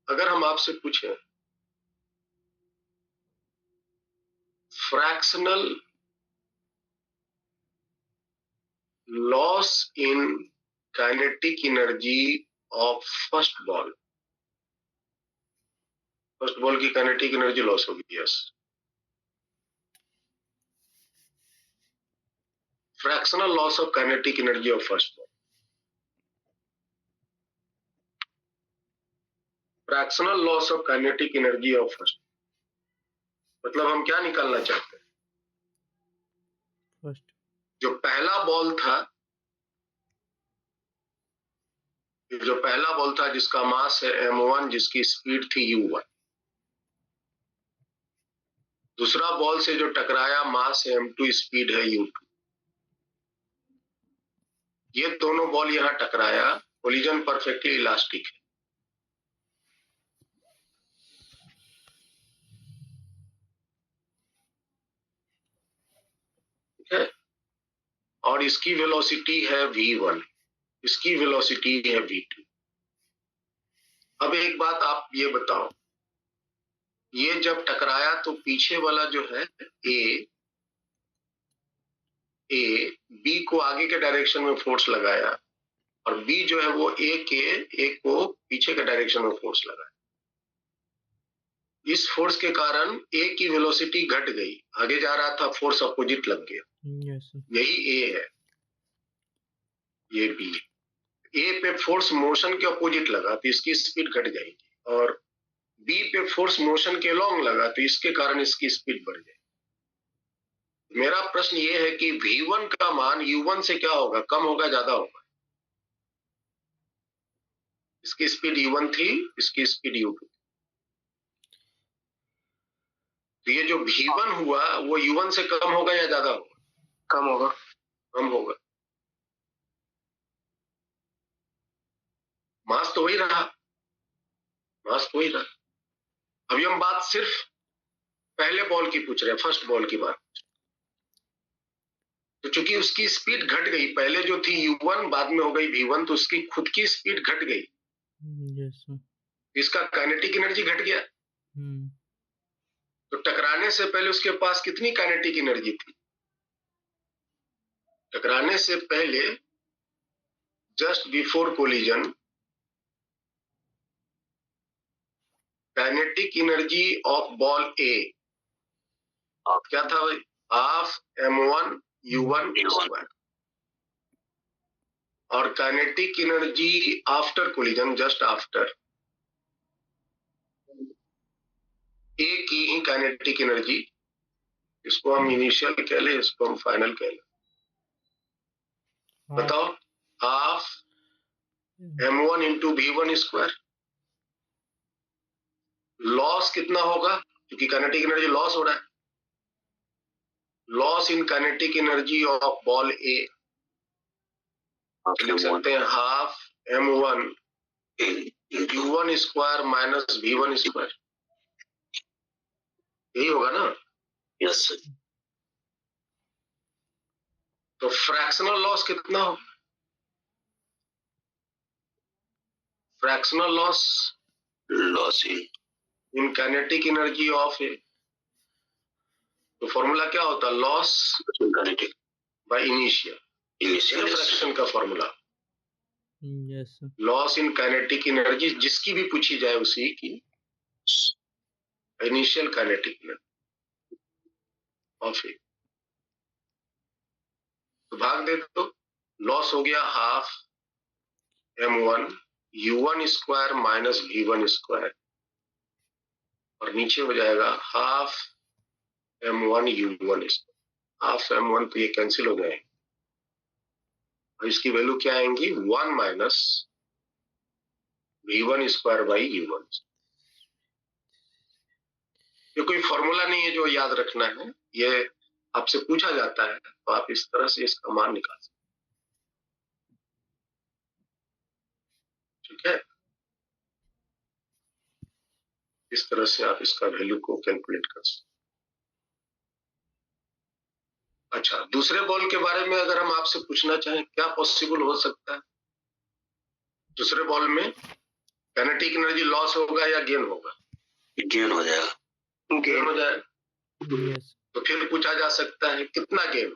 अगर हम आपसे पूछें fractional loss in kinetic energy of first ball की काइनेटिक एनर्जी लॉस होगी। Yes, fractional loss of kinetic energy of first ball. Fractional loss of kinetic energy of first, मतलब हम क्या निकालना चाहते हैं? फर्स्ट जो पहला बॉल था जिसका मास है m1, जिसकी स्पीड थी u1, दूसरा बॉल से जो टकराया मास है m2, स्पीड है u2। ये दोनों बॉल यहां टकराया, कोलिजन परफेक्टली इलास्टिक है। ठीक है, और इसकी वेलोसिटी है v1, इसकी वेलोसिटी है v2। अब एक बात आप ये बताओ, ये जब टकराया तो पीछे वाला जो है ए बी को आगे के डायरेक्शन में फोर्स लगाया और बी जो है वो ए को पीछे के डायरेक्शन में फोर्स लगाया। इस फोर्स के कारण ए की वेलोसिटी घट गई, आगे जा रहा था, फोर्स अपोजिट लग गया। यस यही ए है, ये बी। ए पे फोर्स मोशन के अपोजिट लगा तो इसकी स्पीड घट जाएगी, और बी पे फोर्स मोशन के लॉन्ग लगा तो इसके कारण इसकी स्पीड बढ़ जाएगी। मेरा प्रश्न ये है कि V1 का मान U1 से क्या होगा, कम होगा ज्यादा होगा? इसकी स्पीड U1 थी, इसकी स्पीड U2। तो ये जो V1 हुआ वो U1 से कम होगा या ज्यादा होगा? कम होगा। कम होगा। मास तो वही रहा, अभी हम बात सिर्फ पहले बॉल की पूछ रहे हैं, फर्स्ट बॉल की बात। तो चूंकि उसकी स्पीड घट गई, पहले जो थी U1 बाद में हो गई V1, तो उसकी खुद की स्पीड घट गई। यस इसका काइनेटिक एनर्जी घट गया। तो टकराने से पहले उसके पास कितनी काइनेटिक एनर्जी थी? टकराने से पहले just before collision kinetic energy of ball A क्या था भाई? Half m1 u1 square. और kinetic energy after collision, just after, एक की ही काइनेटिक एनर्जी, इसको हम इनिशियल कह लें, इसको हम फाइनल कह लें। बताओ, half m1 into v1 square. Loss कितना होगा, क्योंकि काइनेटिक एनर्जी लॉस हो रहा है। Loss in kinetic energy of ball A, लिख सकते हैं half m1 u1 square minus v1 square. यही होगा ना? यस। तो फ्रैक्शनल लॉस कितना हो? Fractional loss in kinetic energy of A, तो फॉर्मूला क्या होता है? Loss kinetic by initial fraction का formula. Yes sir. Loss in kinetic energy जिसकी भी पूछी जाए उसी की initial kinetic energy of A, तो भाग दे तो लॉस हो गया half m1 u1 square minus v1 square, और नीचे हो जाएगा half m1 u1 square. Half m1 तो ये कैंसिल हो जाएगा, और इसकी वैल्यू क्या आएंगी? 1 minus v1 square by u1। ये कोई फॉर्मूला नहीं है जो याद रखना है, ये आपसे पूछा जाता है तो आप इस तरह से इसका मान निकाल सकते, ठीक है? इस तरह से आप इसका वैल्यू को कैलकुलेट कर सकते। अच्छा, दूसरे बॉल के बारे में अगर हम आपसे पूछना चाहें, क्या पॉसिबल हो सकता है? दूसरे बॉल में काइनेटिक एनर्जी लॉस होगा या गेन होगा? गेन हो जाएगा। गेन हो जाएगा। यस। तो फिर पूछा जा सकता है कितना गेन?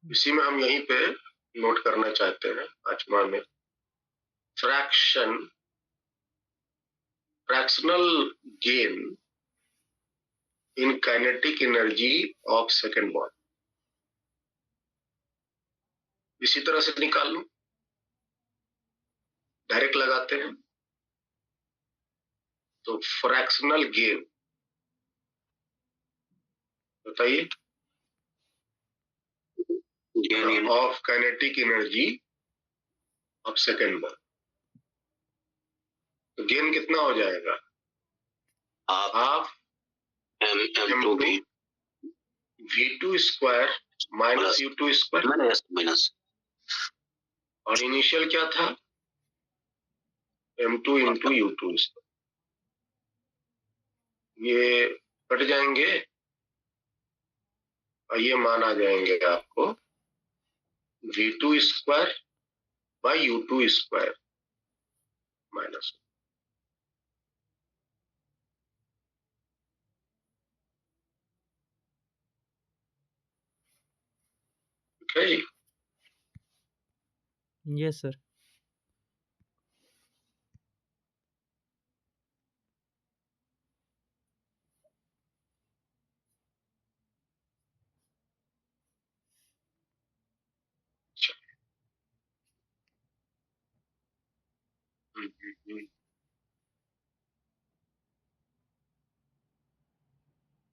इसी में हम यहीं पे नोट करना चाहते हैं 5वां में, fractional gain in kinetic energy of second ball. इसी तरह से निकाल लो, डायरेक्ट लगाते हैं तो फ्रैक्शनल गेन बताइए of kinetic energy of second ball, तो गेन कितना हो जाएगा? Half m2 v2 square minus u2 square, minus, और इनिशियल क्या था? m2 into u2 square. ये कट जाएंगे और ये मान आ जाएंगे आपको v2 square by u2 square minus. Okay, yes sir.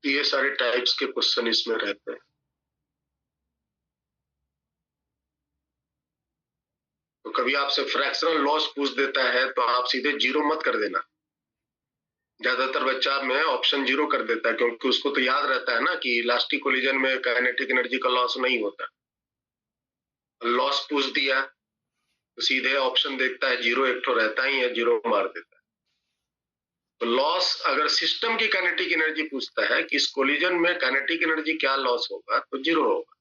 तो ये सारे टाइप्स के क्वेश्चन इसमें रहते हैं। तो कभी आपसे फ्रैक्शनल लॉस पूछ देता है तो आप सीधे जीरो मत कर देना। ज्यादातर बच्चा में ऑप्शन जीरो कर देता है, क्योंकि उसको तो याद रहता है ना कि इलास्टिक कोलिजन में काइनेटिक एनर्जी का लॉस नहीं होता। लॉस पूछ दिया तो सीधे ऑप्शन देखता है जीरो, एक तो रहता ही है, जीरो मार देता है। तो लॉस अगर सिस्टम की काइनेटिक एनर्जी पूछता है कि इस कोलिजन में काइनेटिक एनर्जी क्या लॉस होगा, तो जीरो होगा।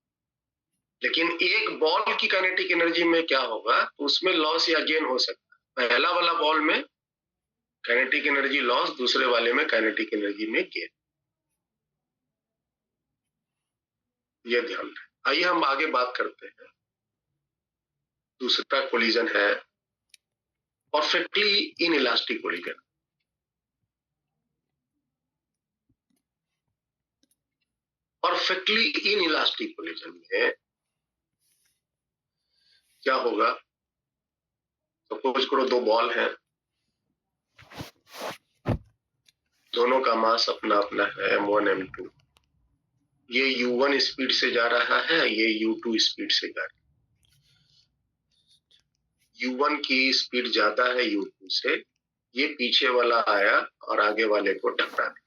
लेकिन एक बॉल की काइनेटिक एनर्जी में क्या होगा, तो उसमें लॉस या गेन हो सकता है। पहला वाला बॉल में काइनेटिक एनर्जी लॉस, दूसरे वाले में काइनेटिक एनर्जी में गेन, ये ध्यान रखें। आइए हम आगे बात करते हैं। दूसरा कोलिजन है perfectly inelastic collision. Perfectly inelastic collision में क्या होगा? सपोज करो दो बॉल है, दोनों का मास अपना अपना है m1 m2। ये u1 स्पीड से जा रहा है, ये u2 स्पीड से जा रहा है। u1 की स्पीड ज्यादा है u2 से, ये पीछे वाला आया और आगे वाले को टकरा दिया।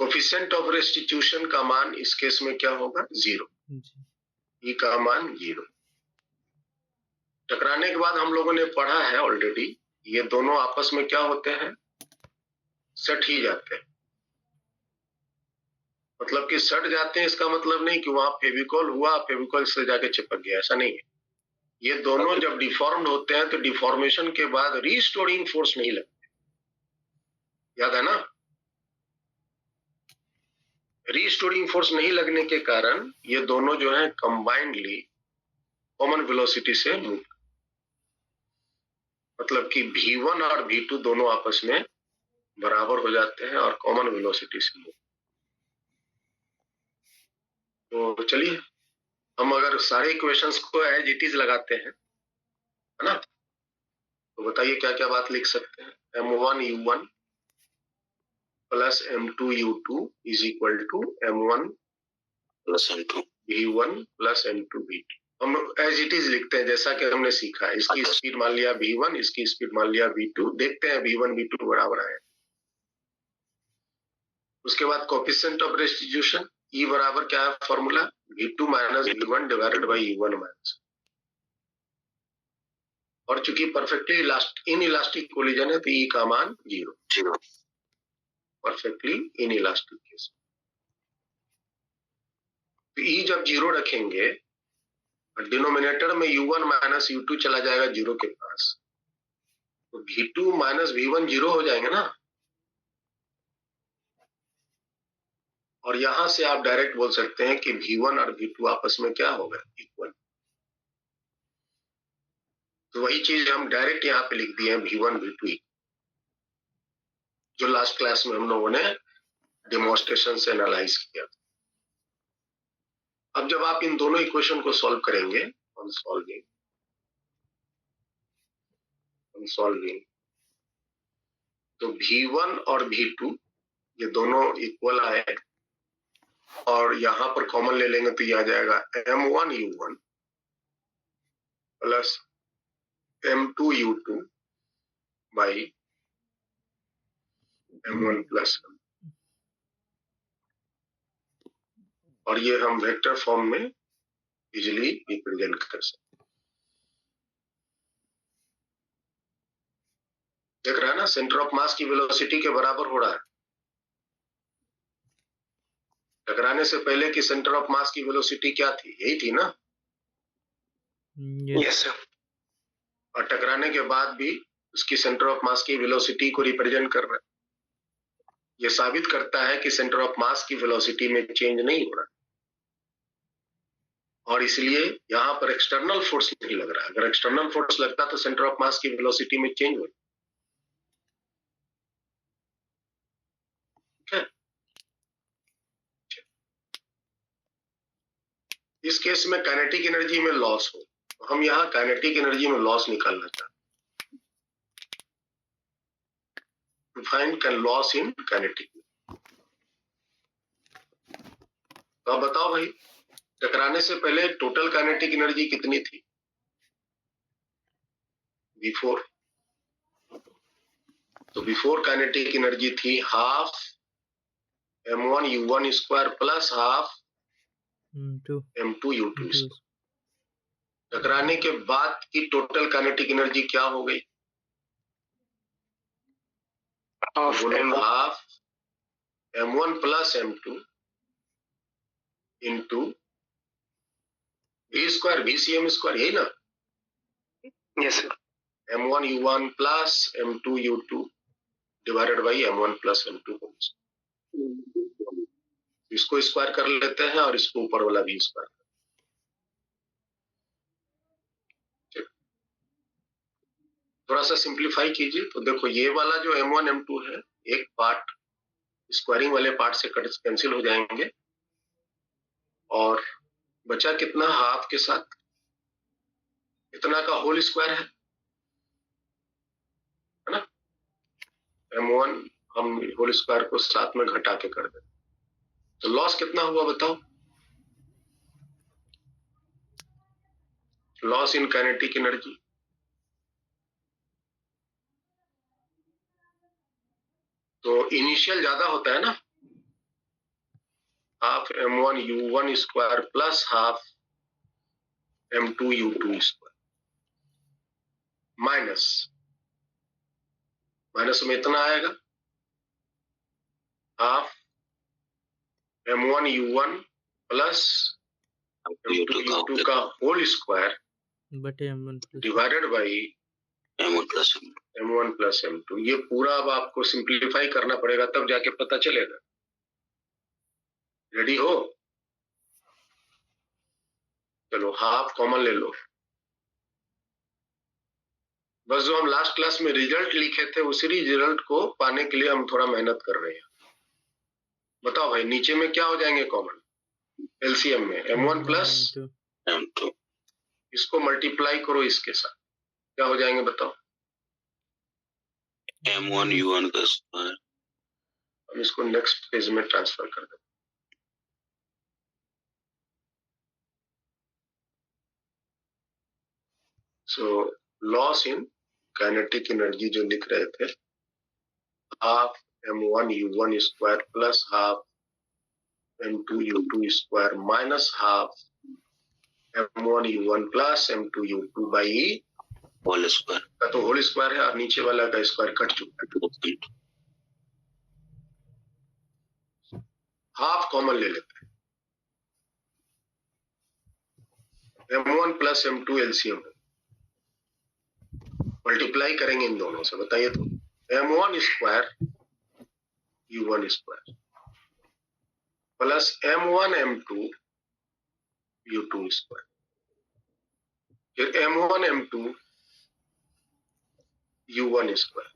कोफिशिएंट ऑफ रेस्टिट्यूशन का मान इस केस में क्या होगा? 0। जी ई का मान 0। टकराने के बाद हम लोगों ने पढ़ा है ऑलरेडी, ये दोनों आपस में क्या होते हैं? सट ही जाते हैं। मतलब कि सट जाते हैं, इसका मतलब नहीं कि वहां फेविकॉल हुआ, फेविकॉल से जाके चिपक गया, ऐसा नहीं है। ये दोनों जब डिफॉर्म्ड होते हैं तो डिफॉर्मेशन के बाद रीस्टोरिंग फोर्स नहीं लगते, याद है ना? रीस्टोरिंग फोर्स नहीं लगने के कारण ये दोनों जो है कंबाइंडली कॉमन वेलोसिटी से मूव, मतलब कि v1 और v2 दोनों आपस में बराबर हो जाते हैं और कॉमन वेलोसिटी से मूव। तो चलिए हम अगर सारे इक्वेशंस को एज इट इज लगाते हैं, है ना, तो बताइए क्या क्या बात लिख सकते हैं? m1 u1 plus m2 u2 is equal to m1 plus m2 v1 plus m2 v2। हम एज इट इज लिखते हैं जैसा कि हमने सीखा। इसकी स्पीड मान लिया v1, इसकी स्पीड मान लिया v2। देखते हैं v1 v2 बराबर आए। उसके बाद कोफिशिएंट ऑफ रेस्टिट्यूशन E बराबर क्या है formula? v2 minus v1 divided by u1 minus. और चूंकि परफेक्टली इन इलास्टिक कोलिजन है तो E का मान 0। परफेक्टली इन इलास्टिक केस तो E जब 0 रखेंगे, डिनोमिनेटर में u1 माइनस u2 चला जाएगा 0 के पास, तो v2 माइनस v1 0 हो जाएंगे ना। और यहां से आप डायरेक्ट बोल सकते हैं कि v1 और v2 आपस में क्या होगा? इक्वल। तो वही चीज हम डायरेक्ट यहाँ पे लिख दिए हैं v1 v2, जो लास्ट क्लास में हम लोगों ने डेमोन्स्ट्रेशन से एनालाइज किया। अब जब आप इन दोनों इक्वेशन को सॉल्व करेंगे, ऑन सॉल्विंग, तो v1 और v2 ये दोनों इक्वल आए और यहां पर कॉमन ले लेंगे तो ये आ जाएगा m1 u1 plus m2 u2 by m1 plus m। और ये हम वेक्टर फॉर्म में इजिली रिप्रेजेंट कर सकते हैं। देख रहा है ना, सेंटर ऑफ मास की वेलोसिटी के बराबर हो रहा है। टकराने से पहले की सेंटर ऑफ मास की वेलोसिटी क्या थी? यही थी ना। Yes sir. और टकराने के बाद भी उसकी सेंटर ऑफ मास की वेलोसिटी को रिप्रेजेंट कर रहा है। यह साबित करता है कि सेंटर ऑफ मास की वेलोसिटी में चेंज नहीं हो रहा, और इसलिए यहां पर एक्सटर्नल फोर्स नहीं लग रहा। अगर एक्सटर्नल फोर्स लगता तो सेंटर ऑफ मास की वेलोसिटी में चेंज हो। इस केस में काइनेटिक एनर्जी में लॉस हो, तो हम यहाँ काइनेटिक एनर्जी में लॉस निकालना चाहते हैं। To find loss in kinetic. तो अब बताओ भाई, टकराने से पहले टोटल काइनेटिक एनर्जी कितनी थी? बिफोर, तो बिफोर काइनेटिक एनर्जी थी half m1 u1 square plus half m2 u2 square. टकराने के बाद की टोटल काइनेटिक एनर्जी क्या हो गई? Half m1 plus m2 into v square vcm square, यही ना? Yes sir. m1 u1 plus m2 u2 divided by m1 plus m2। इसको स्क्वायर कर लेते हैं और इसको ऊपर वाला भी स्क्वायर। थोड़ा सा सिंप्लीफाई कीजिए तो देखो, ये वाला जो m1 m2 है, एक पार्ट स्क्वायरिंग वाले पार्ट से कैंसिल हो जाएंगे और बचा कितना? हाफ के साथ इतना का होल स्क्वायर है ना। m1 हम होल स्क्वायर को साथ में घटा के कर दें, तो लॉस कितना हुआ बताओ? लॉस इन काइनेटिक एनर्जी तो इनिशियल ज्यादा होता है ना, half m1 u1 square plus half m2 u2 square minus में इतना आएगा, half m1 u1 plus m2 u2 का होल स्क्वायर बटे m1 plus divided by m1 plus m2। ये पूरा अब आपको सिंप्लीफाई करना पड़ेगा, तब जाके पता चलेगा। रेडी हो? चलो हाफ कॉमन ले लो। बस जो हम लास्ट क्लास में रिजल्ट लिखे थे उसी रिजल्ट को पाने के लिए हम थोड़ा मेहनत कर रहे हैं। बताओ भाई, नीचे में क्या हो जाएंगे कॉमन? एलसीएम में m1 प्लस m2 इसको मल्टीप्लाई करो इसके साथ, क्या हो जाएंगे बताओ? m1 u1 का स्क्वायर। हम इसको नेक्स्ट पेज में ट्रांसफर कर दें। So loss in kinetic energy जो लिख रहे थे, half m1 u1 square plus half m2 u2 square minus half m1 u1 plus m2 u2 by whole square का तो होल स्क्वायर है और नीचे वाला का स्क्वायर कट चुका है। हाफ कॉमन ले लेते हैं, m1 plus m2 LCM multiply करेंगे इन दोनों से। बताइए तो m1 square u1 square plus m1 m2 u2 square, फिर m1 m2 u1 स्क्वायर,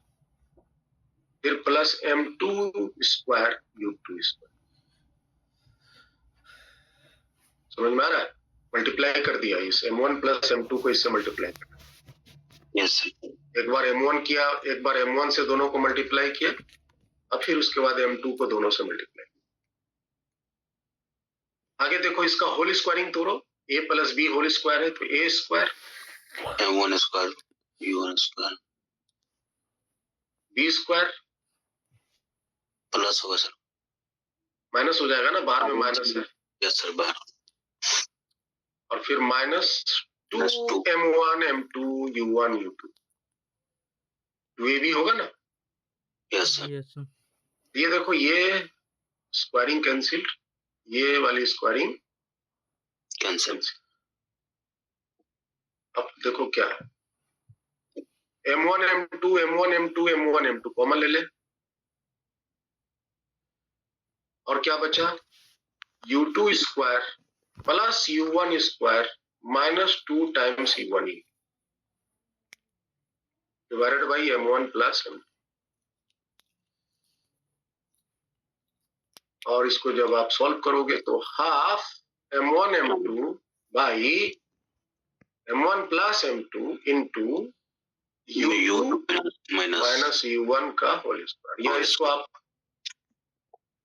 फिर plus m2 square u2 square. समझ में आ रहा है? मल्टीप्लाई कर दिया, इस m1 प्लस m2 को इससे मल्टीप्लाई कर, यस एक बार m1 किया, एक बार m1 से दोनों को मल्टीप्लाई किया, और फिर उसके बाद m2 को दोनों से मल्टीप्लाई। आगे देखो, इसका होल स्क्वायरिंग तोड़ो, a plus B whole square है तो a square m1 square u1 square b square plus होगा सर, माइनस हो जाएगा ना, बाहर में माइनस है, यस सर बाहर, और फिर minus 2 m1 m2 u1 u2 ये भी होगा ना। Yes sir, yes sir. ये देखो, ये स्क्वायरिंग कैंसिल, ये वाली स्क्वायरिंग कैंसिल। अब देखो क्या है, m1 m2 m1 m2 m1 m2 common ले ले, और क्या बचा? u2 square plus u1 square minus 2 times u1 divided by m1 plus m2। और इसको जब आप सॉल्व करोगे तो half m1 m2 by m1 plus m2 into u2 minus u1 का होल स्क्वायर, या इसको आप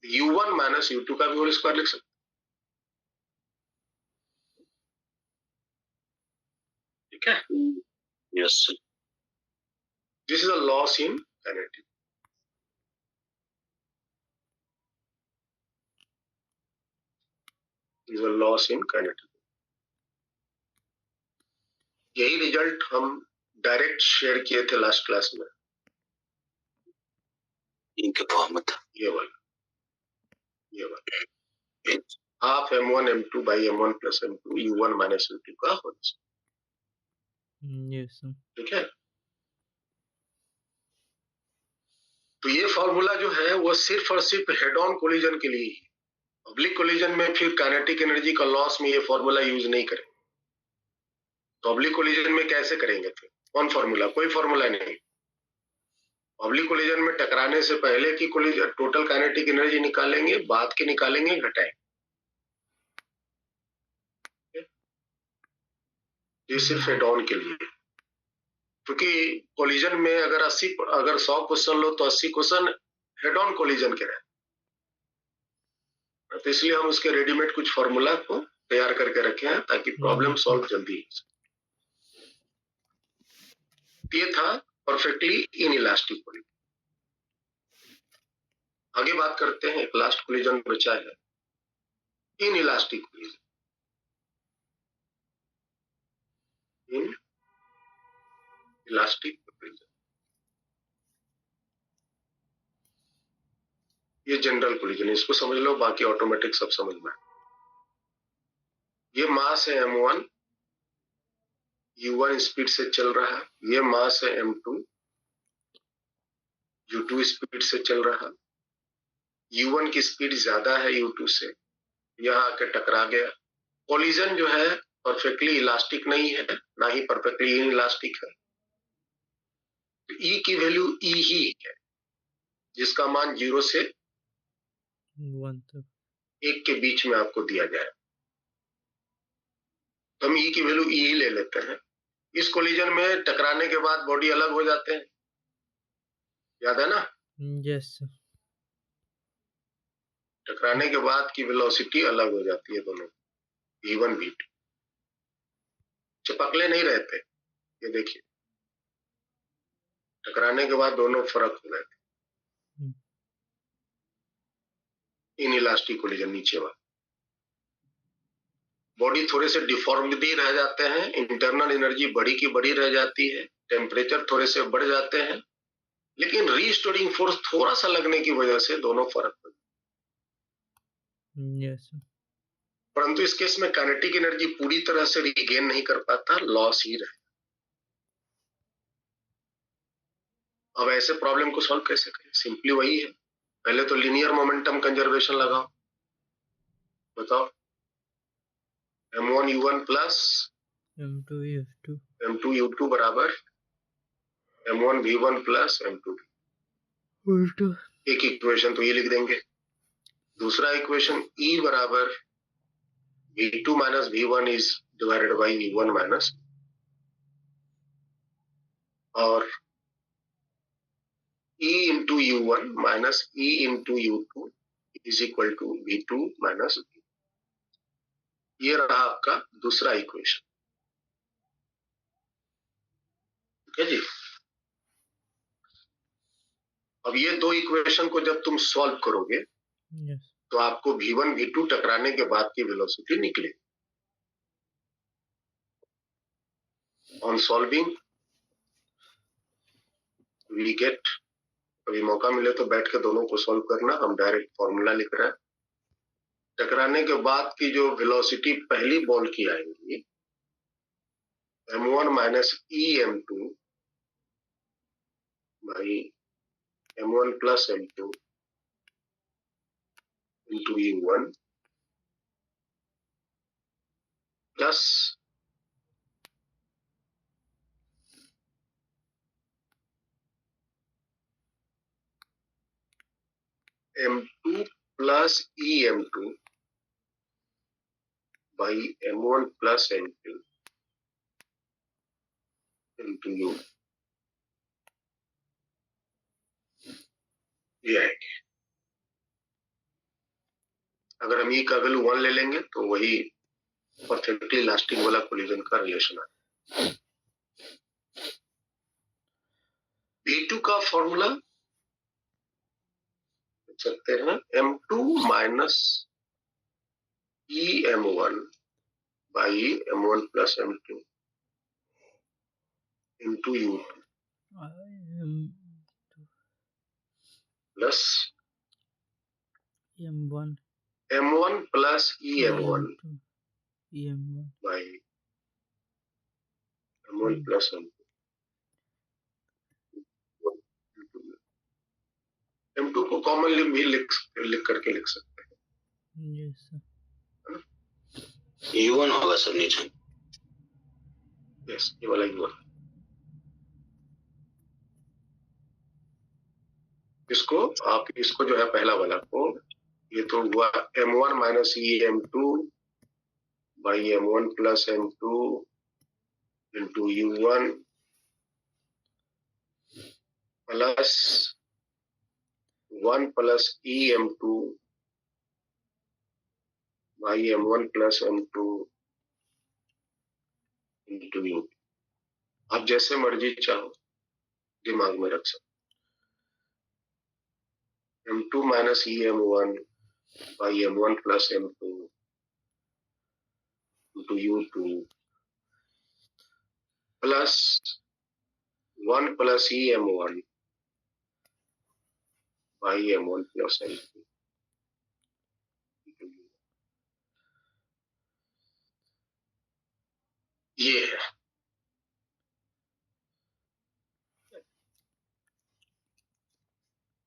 u1 माइनस u2 का भी होल स्क्वायर लिख सकते। ठीक है, yes sir, this is a loss in kinetic. Is a loss in kinetic. यही रिजल्ट हम डायरेक्ट शेयर किए थे लास्ट क्लास में, इनके फॉर्म में था ये वाला half m1 m2 by m1 plus m2 u1 minus u2 का होल स्क्वायर। Yes sir. ठीक है, तो ये फॉर्मूला जो है वो सिर्फ और सिर्फ हेड ऑन कोलिजन के लिए ही। ऑब्लिक कोलिजन में फिर काइनेटिक एनर्जी का लॉस में ये फॉर्मूला यूज नहीं करेंगे। तो ऑब्लिक कोलिजन में कैसे करेंगे? फिर कौन फॉर्मूला? कोई फॉर्मूला नहीं। ऑब्लिक कोलिजन में टकराने से पहले की कोलिजन टोटल काइनेटिक एनर्जी निकालेंगे, बाद के निकालेंगे, घटाएंगे। ये सिर्फ हेड ऑन के लिए। क्योंकि कोलिजन में अगर 100 क्वेश्चन लो तो 80 क्वेश्चन हेड ऑन कोलिजन के रहे, तो इसलिए हम उसके रेडीमेड कुछ फॉर्मूला को तैयार करके रखे हैं ताकि प्रॉब्लम सॉल्व जल्दी हो सके। ये था परफेक्टली इनइलास्टिक कोलिजन। आगे बात करते हैं, एक लास्ट कोलिजन बचा है, इनइलास्टिक कोलिजन। इलास्टिक कोलिजन, ये जनरल कोलिजन, इसको समझ लो, बाकी ऑटोमेटिक सब समझ में। ये मास है m1, u1 स्पीड से चल रहा है, ये मास है m2, u2 स्पीड से चल रहा, u1 की स्पीड ज्यादा है u2 से, यहाँ आके टकरा गया। कोलिजन जो है परफेक्टली इलास्टिक नहीं है, ना ही परफेक्टली इनइलास्टिक है। तो E की वैल्यू E ही है, जिसका मान 0 से 1 तक 1 के बीच में आपको दिया जाए। तो हम E की वैल्यू E ही ले लेते हैं। इस कोलिजन में टकराने के बाद बॉडी अलग हो जाते हैं, याद है ना? Yes sir. टकराने के बाद की वेलोसिटी अलग हो जाती है दोनों, v1 v2, चिपकले नहीं रहते। ये देखिए, टकराने के बाद दोनों फर्क हो गए, इनइलास्टिक कोलिजन नीचे वाला। बॉडी थोड़े से डिफॉर्म भी रह जाते हैं, इंटरनल एनर्जी बड़ी की बड़ी रह जाती है, टेम्परेचर थोड़े से बढ़ जाते हैं, लेकिन रीस्टोरिंग फोर्स थोड़ा सा लगने की वजह से दोनों फर्क हो जाते। Yes sir. परंतु इस केस में काइनेटिक एनर्जी पूरी तरह से रिगेन नहीं कर पाता, लॉस ही रहे। अब ऐसे प्रॉब्लम को सॉल्व कैसे करें? सिंपली वही है, पहले तो लीनियर मोमेंटम कंजर्वेशन लगाओ। बताओ, m1 u1 plus m2 u2 m2 u2 बराबर m1 v1 plus m2 u2। एक इक्वेशन तो ये लिख देंगे। दूसरा इक्वेशन E बराबर v2 minus v1 is divided by v1 minus, और E into u1 minus E into u2 is equal to v2 minus v। ये रहा आपका दूसरा इक्वेशन। ठीक है जी। अब ये दो इक्वेशन को जब तुम सॉल्व करोगे तो आपको v1 v2 टकराने के बाद की वेलोसिटी निकलेगी। ऑन सॉल्विंग वी गेट, कभी मौका मिले तो बैठ के दोनों को सॉल्व करना, हम डायरेक्ट फॉर्मूला लिख रहे हैं। टकराने के बाद की जो वेलोसिटी पहली बॉल की आएगी m1 minus em2 by m1 plus m2 into u1 plus m2 plus em2 by m1 plus m2 into u, ये आएगी। अगर हम E का वैल्यू 1 ले लेंगे तो वही परफेक्टली इलास्टिक वाला कोलिजन का रिलेशन है। V2 का फॉर्मूला लिख सकते हैं m2 minus em1 by m1 plus m2 into u2 plus m1 plus em1 by m1 plus m2। m2 को कॉमनली भी लिख करके लिख सकते हैं। u1 होगा सर नीचे। यस, ये वाला u1। इसको आप इसको जो है पहला वाला को, ये तो हुआ m1 minus em2 by m1 plus m2 into u1 plus 1 plus EM2 by M1 plus M2 into U। आप जैसे मर्जी चाहो दिमाग में रख सकते। M2 minus EM1 by M1 plus M2 into U2 plus 1 plus EM1 by M1 plus M2। ये है।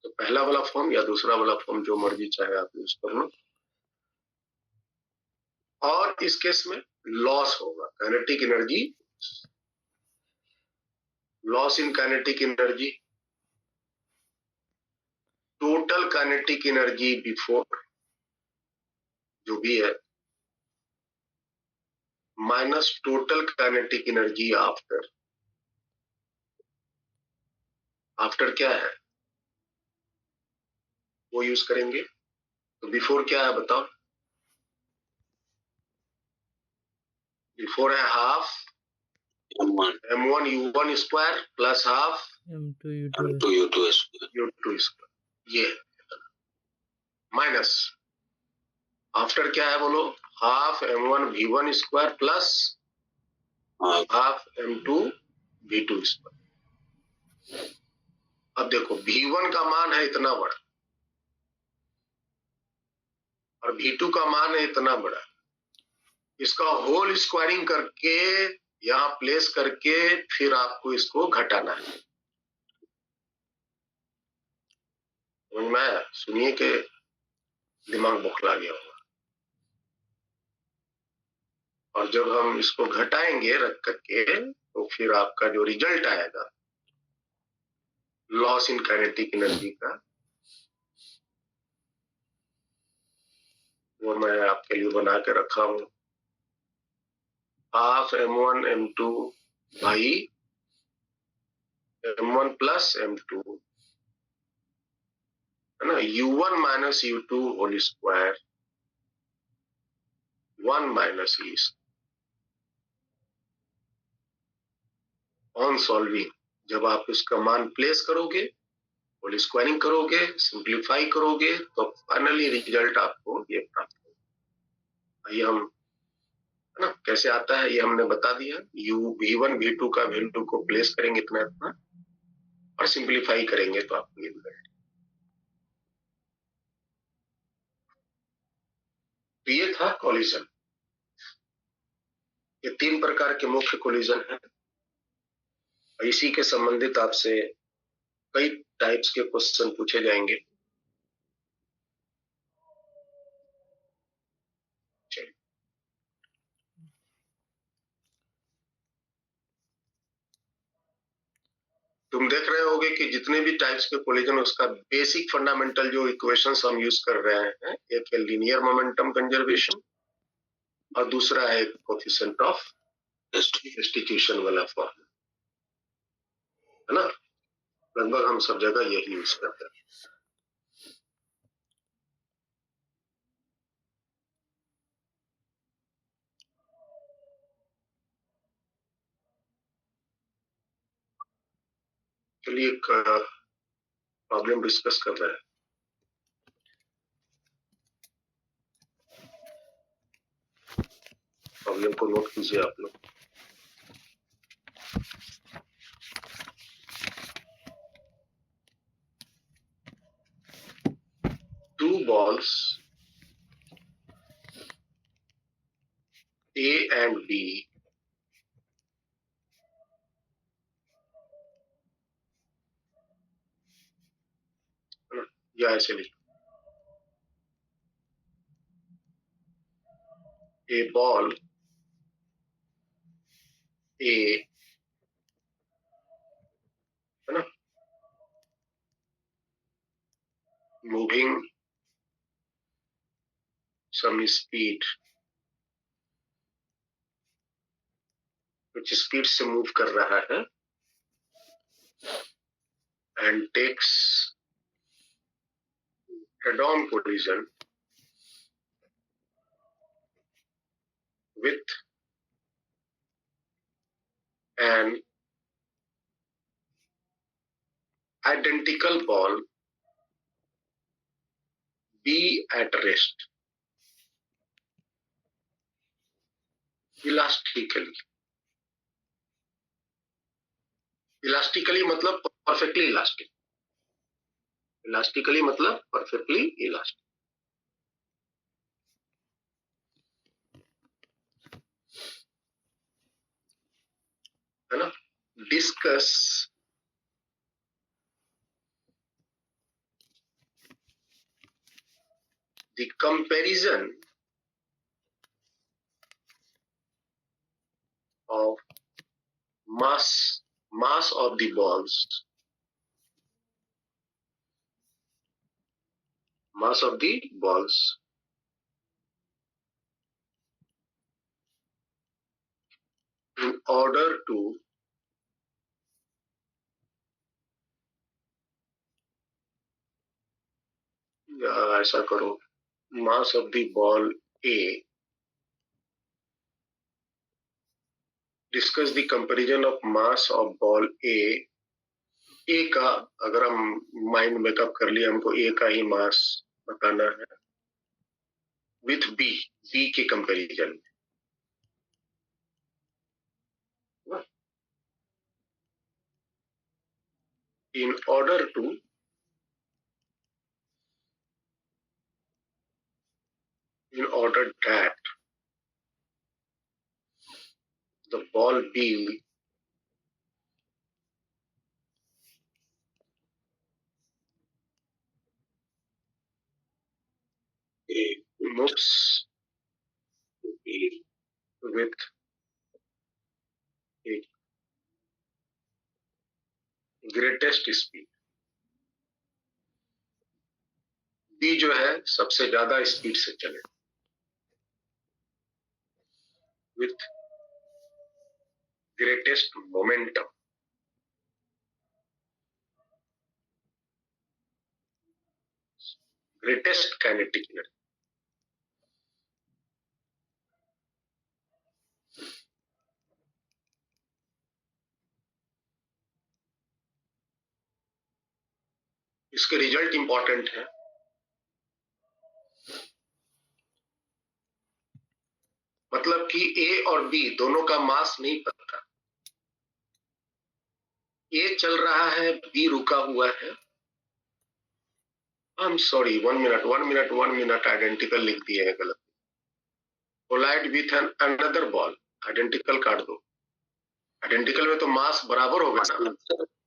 तो पहला वाला फॉर्म या दूसरा वाला फॉर्म जो मर्जी चाहे आप यूज कर लो। और इस केस में लॉस होगा kinetic energy, loss in kinetic energy, total kinetic energy before जो भी है minus total kinetic energy after. After क्या है वो यूज करेंगे। तो बिफोर क्या है बताओ। बिफोर है half M1 U1 square plus half M2 U2 U2 square. ये माइनस आफ्टर क्या है बोलो। Half M1 V1 square plus half M2 V2 square. अब देखो V1 का मान है इतना बड़ा और V2 का मान है इतना बड़ा। इसका होल स्क्वायरिंग करके यहां प्लेस करके फिर आपको इसको घटाना है। समझ में आया? सुनिए कि दिमाग बौखला गया होगा। और जब हम इसको घटाएंगे रख करके तो फिर आपका जो रिजल्ट आएगा लॉस इन काइनेटिक एनर्जी का वो मैं आपके लिए बना के रखा हूं। हाफ M1 M2 भाई M1 प्लस M2 है ना। U1 minus U2 whole square 1 minus E on solving. जब आप उसका मान प्लेस करोगे होल स्क्वायरिंग करोगे सिंप्लीफाई करोगे तो फाइनली रिजल्ट आपको ये प्राप्त होगा। ये हम है ना कैसे आता है ये हमने बता दिया। V1 V2 का वैल्यू को प्लेस करेंगे इतना इतना और सिंप्लीफाई करेंगे तो आपको ये रिजल्ट। तो ये था कोलिजन। ये 3 प्रकार के मुख्य कोलिजन है। इसी के संबंधित आपसे कई टाइप्स के क्वेश्चन पूछे जाएंगे। तुम देख रहे होगे कि जितने भी टाइप्स के कोलिजन उसका बेसिक फंडामेंटल जो इक्वेशंस हम यूज कर रहे हैं एक है लीनियर मोमेंटम कंजर्वेशन और दूसरा है कोएफिशिएंट ऑफ सब्स्टिट्यूशन वाला फॉर्म है ना। लगभग हम सब जगह यही यूज करते हैं। चलिए एक प्रॉब्लम डिस्कस कर रहे हैं। प्रॉब्लम को नोट कीजिए आप लोग। Two balls A and B या ऐसे लिखो A ball A है ना moving some speed कुछ स्पीड से मूव कर रहा है and takes head-on collision with an identical ball B at rest elastically. Elastically मतलब perfectly elastic. Elastically मतलब perfectly elastic. है ना? Discuss the comparison of mass of the balls, mass of the balls in order to ऐसा करो, mass of the ball A, discuss the comparison of mass of ball A का अगर हम माइंड मेकअप कर लिया, हमको A का ही मास बताना है विथ B के कंपैरिजन में, in order that the ball B moves with a greatest speed. B जो है सबसे ज्यादा स्पीड से चले with greatest momentum. Greatest kinetic energy. इसके रिजल्ट इंपॉर्टेंट है. मतलब कि A और B दोनों का मास नहीं पता. A चल रहा है, B रुका हुआ है. I'm sorry, 1 minute आइडेंटिकल लिख दिए हैं गलत. Collide with an another ball, identical काट दो. आइडेंटिकल में तो मास बराबर होगा ना.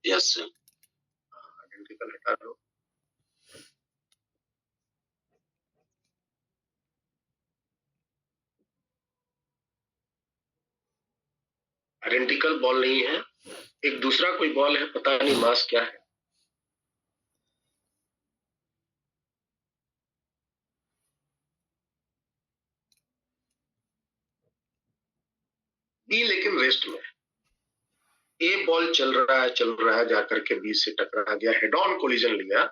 यस आइडेंटिकल हटा दो. आइडेंटिकल बॉल नहीं है, एक दूसरा कोई बॉल है, पता नहीं मास क्या है. बी लेकिन रेस्ट में. ए बॉल चल रहा है जाकर के बी से टकरा गया, हेड ऑन कोलिजन लिया.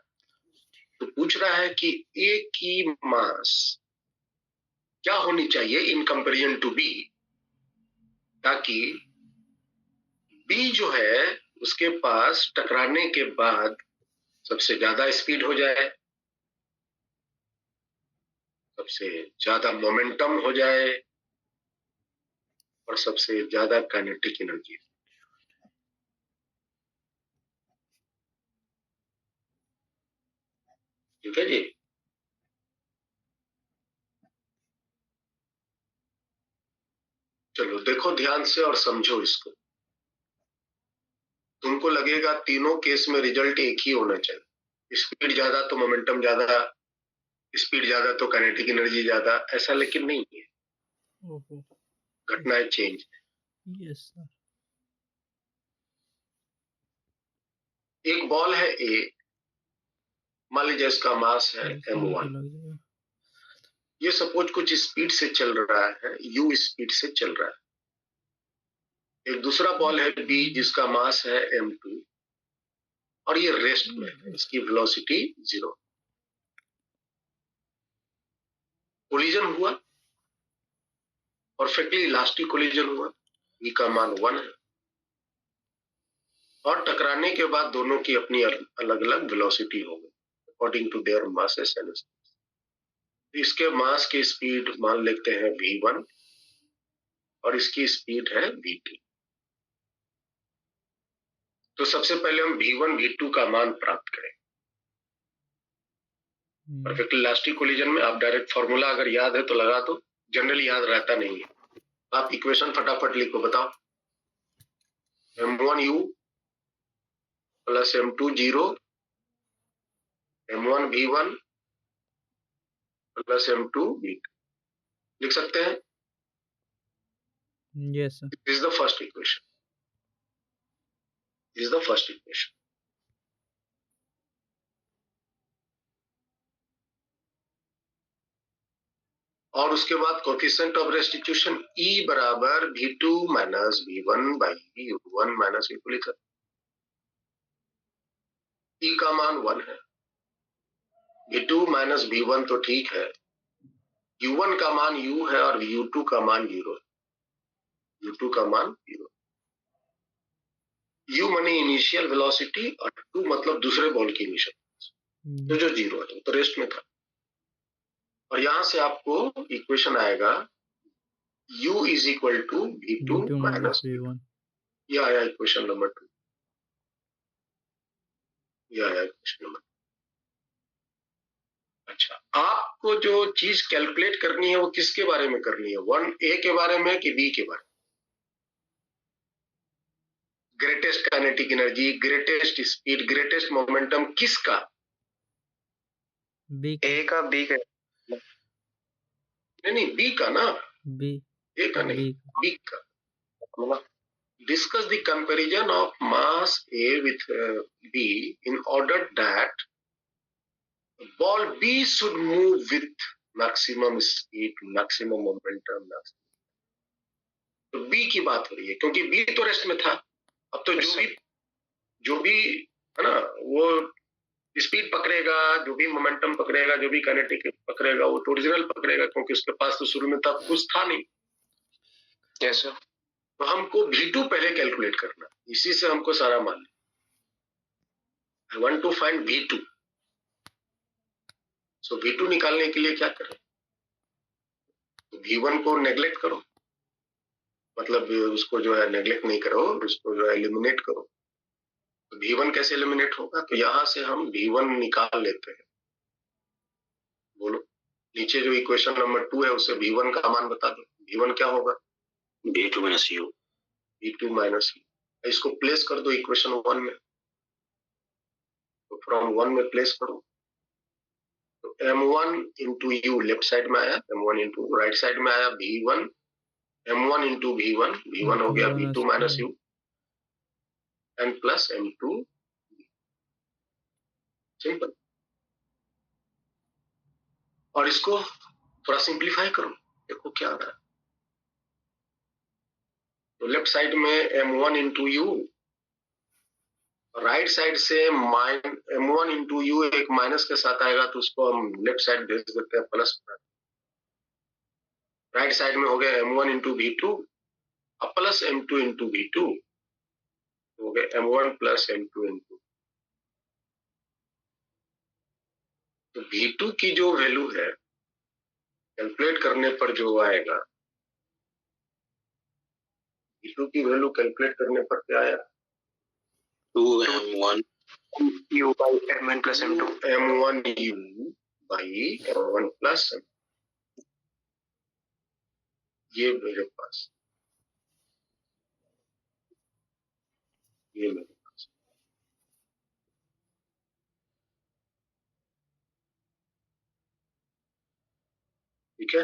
तो पूछ रहा है कि ए की मास क्या होनी चाहिए इन कंपेरिजन टू बी, ताकि बी जो है उसके पास टकराने के बाद सबसे ज्यादा स्पीड हो जाए, सबसे ज्यादा मोमेंटम हो जाए और सबसे ज्यादा काइनेटिक एनर्जी. ठीक है जी. चलो देखो ध्यान से और समझो इसको. तुमको लगेगा तीनों केस में रिजल्ट एक ही होना चाहिए. स्पीड ज्यादा तो मोमेंटम ज्यादा, स्पीड ज्यादा तो काइनेटिक एनर्जी ज्यादा, ऐसा लेकिन नहीं है. ओहो. घटनाएं चेंज. Yes sir. एक बॉल है ए, मान लीजिए इसका मास है m1. लग जाएगा. ये सपोज कुछ स्पीड से चल रहा है, u स्पीड से चल रहा है. एक दूसरा बॉल है b जिसका मास है m2. और ये रेस्ट में है, इसकी वेलोसिटी 0। कोलिजन हुआ, परफेक्टली इलास्टिक कोलिजन हुआ, v का मान 1 है, और टकराने के बाद दोनों की अपनी अलग अलग वेलोसिटी हो गई according to their masses and speed. इसके मास की स्पीड मान लेते हैं v1 और इसकी स्पीड है v2। तो सबसे पहले हम v1 v2 का मान प्राप्त करें। परफेक्टली इलास्टिक कोलिजन में आप डायरेक्ट फॉर्मूला अगर याद है तो लगा दो, जनरली याद रहता नहीं है। आप इक्वेशन फटाफट लिखो, बताओ। m1u plus m2 0, m1 v1 plus m2 v2 लिख सकते हैं। Yes, sir. This is the first equation. This is the first equation. और उसके बाद कोफिशिएंट ऑफ रेस्टिट्यूशन E बराबर v2 minus v1 by u1 minus v2 लिख सकते। E का मान 1 है, v2 माइनस v1 तो ठीक है, u1 का मान u है और u2 का मान 0 है। u2 का मान 0। u माने इनिशियल वेलोसिटी और 2 मतलब दूसरे बॉल की इनिशियल, तो जो 0 है तो रेस्ट में था। और यहां से आपको इक्वेशन आएगा u is equal to v2 minus v1। ये आया इक्वेशन नंबर 2। ये आया इक्वेशन नंबर 2। अच्छा, आपको जो चीज कैलकुलेट करनी है वो किसके बारे में करनी है, 1a के बारे में कि b के बारे में? Greatest kinetic energy, greatest speed, greatest momentum किसका? B ए का बी का नहीं बी का ना, B ए का नहीं, B बी का। Discuss the comparison of mass A with B in order that ball B should move with maximum speed, maximum momentum, maximum। तो B की बात हो रही है क्योंकि B तो रेस्ट में था। अब तो जो भी है ना वो स्पीड पकड़ेगा, जो भी मोमेंटम पकड़ेगा, जो भी काइनेटिक पकड़ेगा वो तो ओरिजिनल पकड़ेगा क्योंकि उसके पास तो शुरू में तब कुछ था नहीं। Yes sir. तो हमको v2 पहले कैलकुलेट करना, इसी से हमको सारा मान। I want to find v2। So v2 निकालने के लिए क्या करें, तो v1 को नेग्लेक्ट करो, मतलब उसको जो है नेग्लेक्ट नहीं करो, उसको जो है एलिमिनेट करो। तो v1 कैसे एलिमिनेट होगा, तो यहां से हम v1 निकाल लेते हैं। बोलो, नीचे जो इक्वेशन नंबर 2 है उससे v1 का मान बता दो। v1 क्या होगा, v2 minus u। v2 minus u। इसको प्लेस कर दो इक्वेशन 1 में, तो फ्रॉम 1 में प्लेस करो। तो m1 into you left side में आया, m1 इंटू राइट साइड में आया v1, m1 into v1, v1 हो गया v2 minus u and plus m2। Simple. और इसको थोड़ा सिंप्लीफाई करो, देखो क्या आ रहा है। तो लेफ्ट साइड में m1 into you, right side से m1 इंटू यू एक माइनस के साथ आएगा तो उसको हम लेफ्ट साइड भेज देते हैं प्लस। राइट साइड में हो गया m1 इंटू v2 अब प्लस m2 इंटू v2 हो गया m1 प्लस m2 इंटू। तो v2 की जो वैल्यू है कैलकुलेट करने पर जो आएगा, v2 की वैल्यू कैलकुलेट करने पर क्या आया, 2m1 u by m1 plus m2। m1 u by m1 plus m। ये मेरे पास, ये मेरे पास। ठीक है,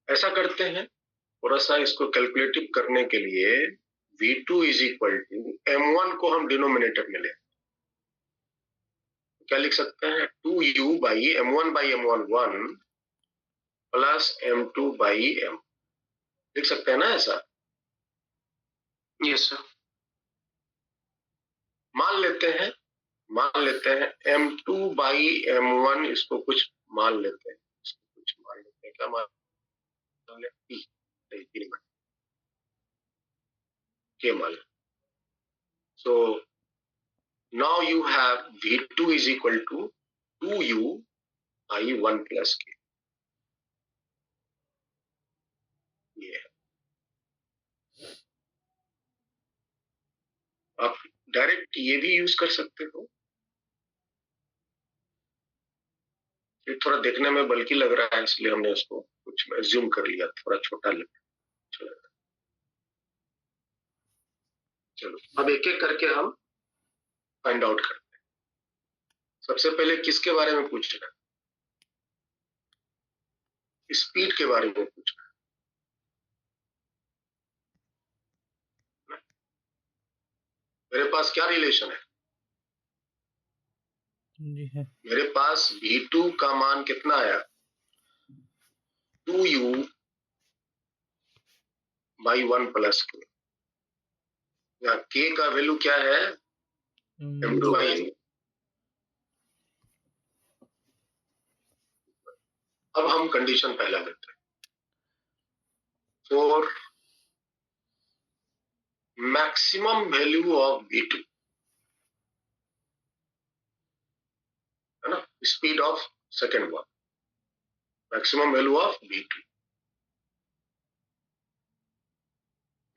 ऐसा करते हैं थोड़ा सा इसको कैलकुलेटिव करने के लिए। v2 is equal to m1 को हम डिनोमिनेटर में ले, क्या लिख सकते हैं, 2u by m1 by m1 1 plus m2 by m। लिख सकते हैं ना ऐसा। Yes sir. मान लेते हैं m2 बाई m1, इसको कुछ मान लेते हैं, क्या मान लेते हैं, के मान लेते। So now you have V2 is equal to 2U by 1 plus K. ये है। आप डायरेक्ट ये भी यूज कर सकते हो, ये थोड़ा देखने में बल्कि लग रहा है इसलिए हमने उसको कुछ एज्यूम कर लिया, थोड़ा छोटा लग रहा है। चलो अब एक एक करके हम फाइंड आउट करते हैं। सबसे पहले किसके बारे में पूछना है? स्पीड के बारे में पूछना है। मेरे पास क्या रिलेशन है? जी है। मेरे पास V2 का मान कितना आया? 2U by 1 plus K। यहाँ K का वैल्यू क्या है? M2 by M। अब हम कंडीशन पहला लेते हैं। For maximum value of V2, है ना, speed of second one, maximum value of V2,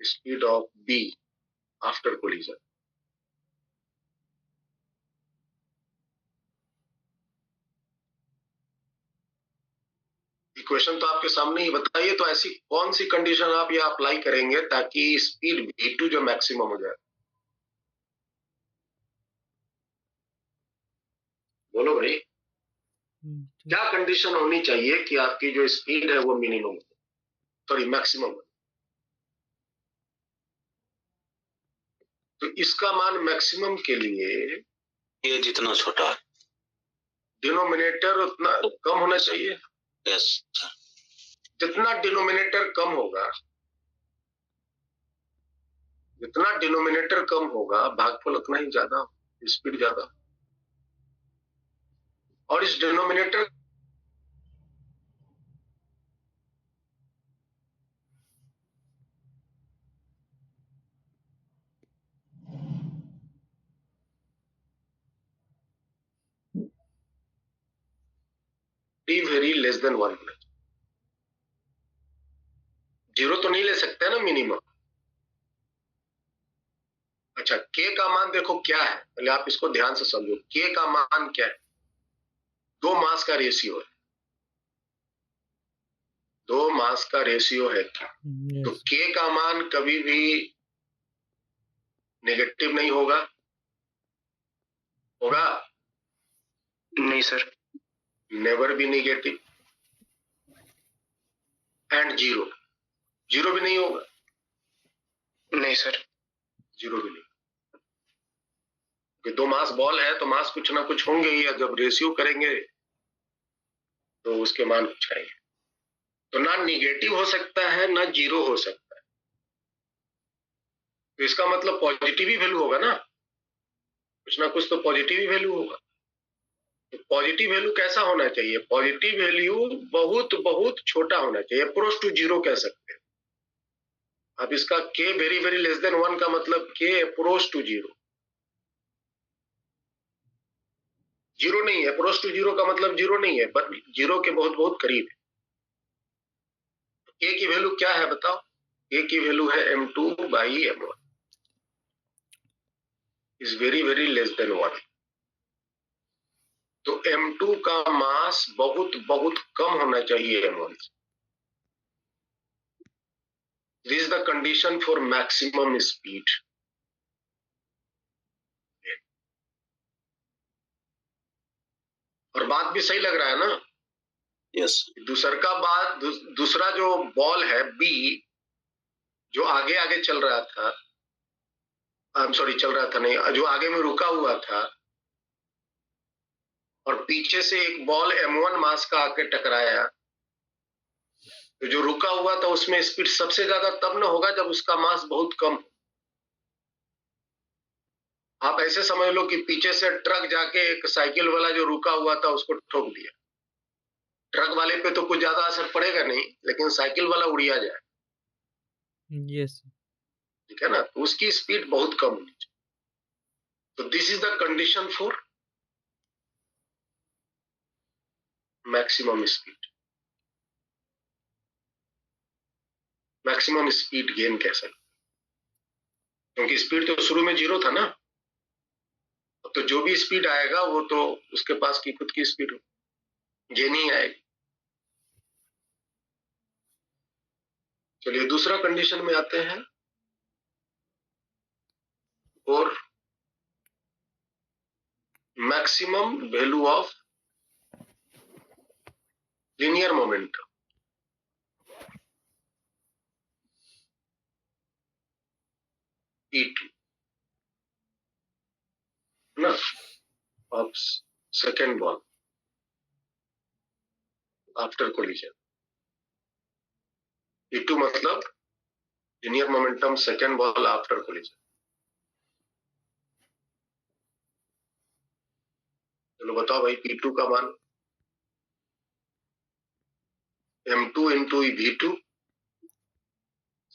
speed of B after collision. Equation तो आपके सामने ही, बताइए तो ऐसी कौन सी कंडीशन आप ये अप्लाई करेंगे ताकि स्पीड V2 जो मैक्सिमम हो जाए? बोलो भाई, क्या कंडीशन होनी चाहिए कि आपकी जो स्पीड है वो मिनिमम हो, सॉरी मैक्सिमम हो? तो इसका मान मैक्सिमम के लिए ये जितना छोटा है, डिनोमिनेटर उतना कम होना चाहिए। यस। जितना डिनोमिनेटर कम होगा, जितना डिनोमिनेटर कम होगा, भागफल उतना ही ज्यादा, स्पीड ज्यादा। और इस denominator very less than 1 plus 0 तो नहीं ले सकते ना मिनिमम। अच्छा, K का मान देखो क्या है, पहले आप इसको ध्यान से समझो। K का मान क्या है? दो मास का रेशियो है, दो मास का रेशियो है क्या? तो K का मान कभी भी नेगेटिव नहीं होगा, होगा? नहीं sir. Never be negative. And zero, zero भी नहीं होगा। नहीं सर। जीरो भी नहीं। कि दो मास बॉल है तो मास कुछ ना कुछ होंगे ही, जब रेशियो करेंगे तो उसके मान कुछ आएंगे। तो ना निगेटिव हो सकता है ना जीरो हो सकता है, तो इसका मतलब पॉजिटिव ही वैल्यू होगा ना, कुछ ना कुछ तो पॉजिटिव ही वैल्यू होगा। तो पॉजिटिव वैल्यू कैसा होना चाहिए? पॉजिटिव वैल्यू बहुत बहुत छोटा होना चाहिए, अप्रोच टू जीरो कह सकते हैं। अब इसका K very very less than 1 का मतलब K approach to zero, zero नहीं है। अप्रोच टू जीरो का मतलब जीरो नहीं है, बट जीरो के बहुत बहुत करीब है। K की वैल्यू क्या है बताओ? K की वैल्यू है M2 by M1, is very very less than 1। तो M2 का मास बहुत बहुत कम होना चाहिए M1 से। This is the condition for maximum speed. और बात भी सही लग रहा है ना? यस। दूसरा जो बॉल है B, जो आगे आगे चल रहा था, चल रहा था नहीं, जो आगे में रुका हुआ था, और पीछे से एक बॉल M1 मास का आके टकराया, तो जो रुका हुआ था उसमें स्पीड सबसे ज्यादा तब न होगा जब उसका मास बहुत कम हो। आप ऐसे समझ लो कि पीछे से ट्रक जाके एक साइकिल वाला जो रुका हुआ था उसको ठोक दिया। ट्रक वाले पे तो कुछ ज्यादा असर पड़ेगा नहीं, लेकिन साइकिल वाला उड़िया जाए, यस ठीक है ना। तो उसकी स्पीड बहुत कम होनी चाहिए। तो this is the condition for maximum speed. Maximum speed gain कह सकते, क्योंकि स्पीड तो शुरू में 0 था ना, तो जो भी स्पीड आएगा वो तो उसके पास की खुद की स्पीड गेन ही आएगी। चलिए दूसरा कंडीशन में आते हैं, और maximum value of linear momentum. E2 ना of second ball after collision. E2 मतलब linear momentum second ball after collision. चलो बताओ भाई, P2 का मान M2 into V2,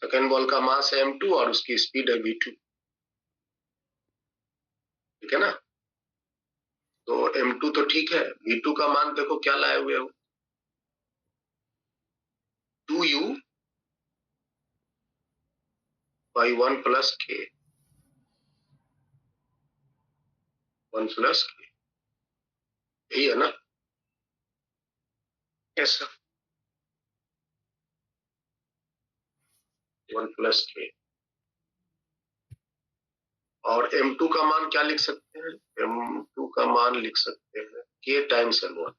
second ball का मास है M2 और उसकी स्पीड है V2, ठीक है ना। तो M2 तो ठीक है, V2 का मान देखो क्या लाए हुए हो, 2U by 1 plus K, 1 plus K, यही है ना। Yes sir. 1 plus K। और M2 का मान क्या लिख सकते हैं, M2 का मान लिख सकते हैं K times M1,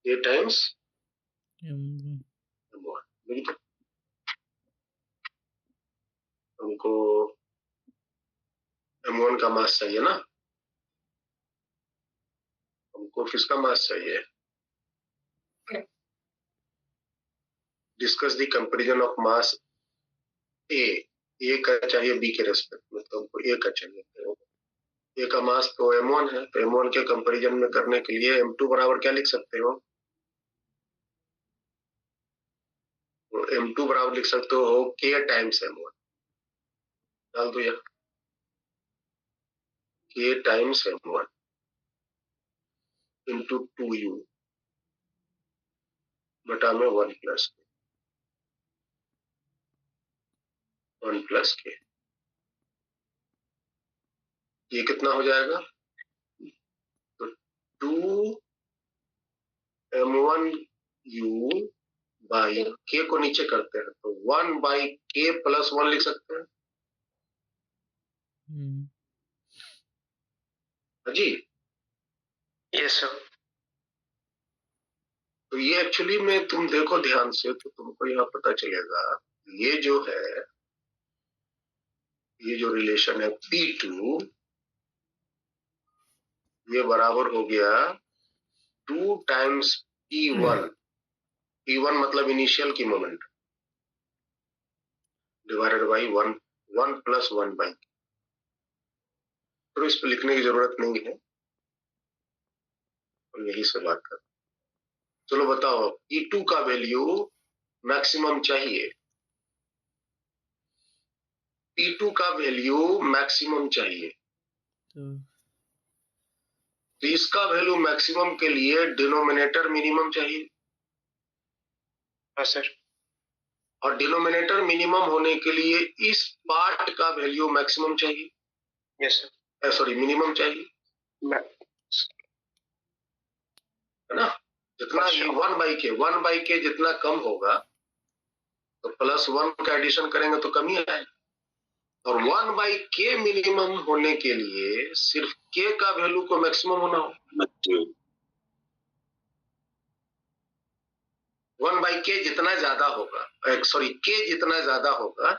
K times M1। लिख दो। हमको M1 का मास चाहिए ना, हमको किसका मास चाहिए, discuss the comparison of mass A का चाहिए बी के रेस्पेक्ट में, तो हमको ए का चाहिए। ए का मास तो M1 है, तो M1 के कंपैरिजन में करने के लिए M2 बराबर क्या लिख सकते हो, तो M2 बराबर लिख सकते हो K टाइम्स M1, डाल दो यहाँ K times M1 into 2U बटा में 1 प्लस K। ये कितना हो जाएगा, तो 2M1U बाई K को नीचे करते हैं तो 1 बाई K प्लस 1 लिख सकते हैं। जी यस सर। तो ये एक्चुअली में तुम देखो ध्यान से तो तुमको यहाँ पता चलेगा, ये जो है, ये जो रिलेशन है P2, ये बराबर हो गया 2 टाइम्स P1, P1 मतलब इनिशियल की moment, divided by 1 plus 1 by. तो इस पर लिखने की जरूरत नहीं है, हम यही से बात कर। चलो बताओ P2 का वैल्यू मैक्सिमम चाहिए, P2 का वैल्यू मैक्सिमम चाहिए, तो इसका वैल्यू मैक्सिमम के लिए डिनोमिनेटर मिनिमम चाहिए। हाँ सर। और डिनोमिनेटर मिनिमम होने के लिए इस पार्ट का वैल्यू मैक्सिमम चाहिए। Yes sir. सॉरी मिनिमम चाहिए, है ना। जितना ये 1 बाई के जितना कम होगा तो प्लस 1 का एडिशन करेंगे तो कम ही आएगा। और 1 बाई के मिनिमम होने के लिए सिर्फ के का वैल्यू को मैक्सिमम होना हो। 1 बाई के जितना ज्यादा होगा, सॉरी के जितना ज्यादा होगा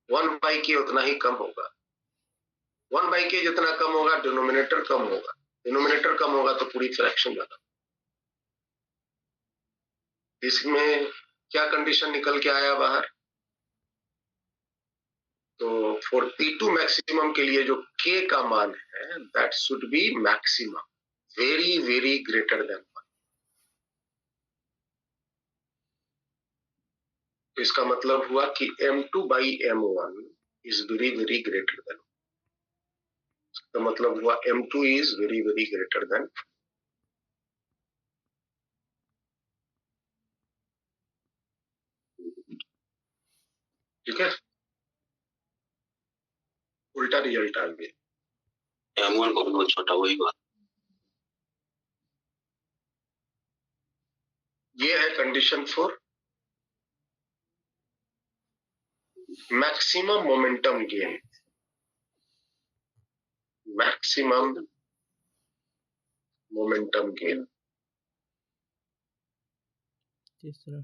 1 बाई के उतना ही कम होगा। 1 बाई के जितना कम होगा डिनोमिनेटर कम होगा, डिनोमिनेटर कम होगा तो पूरी फ्रैक्शन ज्यादा। इसमें क्या कंडीशन निकल के आया बाहर, तो फॉर P2 मैक्सिमम के लिए जो K का मान है that should be maximum very very greater than 1। इसका मतलब हुआ कि M2 by M1 is very very greater than. इसका मतलब हुआ M2 is very very greater than. ठीक है, उल्टा रिजल्ट आ गया। M1 को बहुत छोटा, वही बात। ये है condition for maximum momentum gain. Maximum momentum gain. तीसरा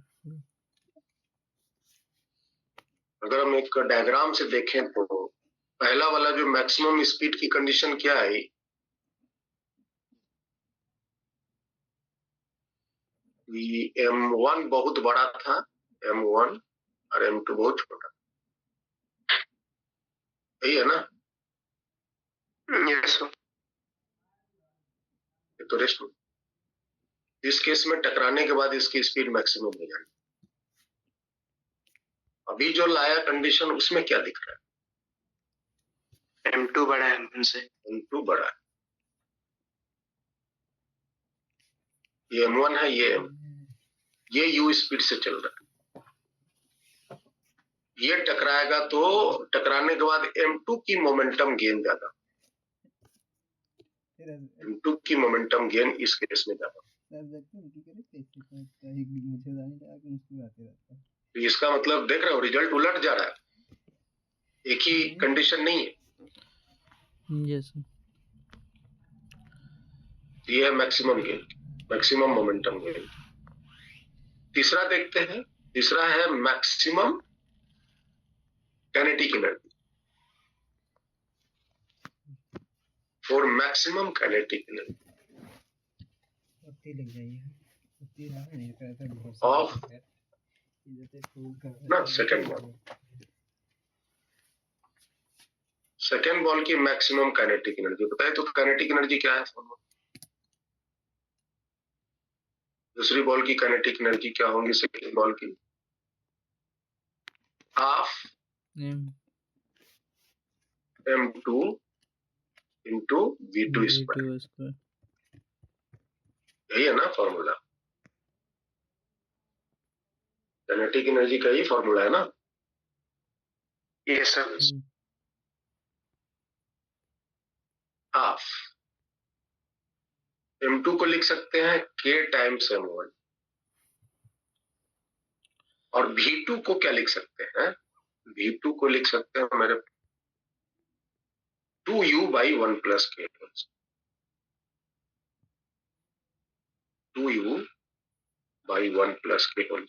अगर हम एक डायग्राम से देखें तो पहला वाला जो मैक्सिमम स्पीड की कंडीशन क्या है, M1 बहुत बड़ा था, M1 और M2 बहुत छोटा, यही है ना? Yes sir. तो रेस्ट में इस केस में टकराने के बाद इसकी स्पीड मैक्सिमम हो जाएगी। अभी जो लाया कंडीशन उसमें क्या दिख रहा है? M2 बड़ा है M1 से। M2 बड़ा है, ये M1 है, ये U स्पीड से चल रहा है। ये टकराएगा तो टकराने के बाद M2 की मोमेंटम गेन ज्यादा, M2 की मोमेंटम गेन इस केस में ज्यादा। तो इसका मतलब देख रहे हो रिजल्ट उलट जा रहा है, एक ही कंडीशन नहीं है। यस ये है maximum gain, maximum momentum gain. तीसरा देखते हैं, तीसरा है maximum kinetic energy. For maximum kinetic energy of ना सेकंड बॉल, सेकंड बॉल की मैक्सिमम काइनेटिक एनर्जी बताए तो काइनेटिक एनर्जी क्या है? दूसरी बॉल की काइनेटिक एनर्जी क्या होंगी? सेकंड बॉल की half M2 into V2 square. यही है ना फॉर्मूला? काइनेटिक एनर्जी का ही फॉर्मूला है ना? Yes sir. हाफ M2 को लिख सकते हैं K टाइम्स M1 और V2 को क्या लिख सकते हैं? V2 को लिख सकते हैं मेरे 2U by 1 plus K, 2U by 1 plus K whole.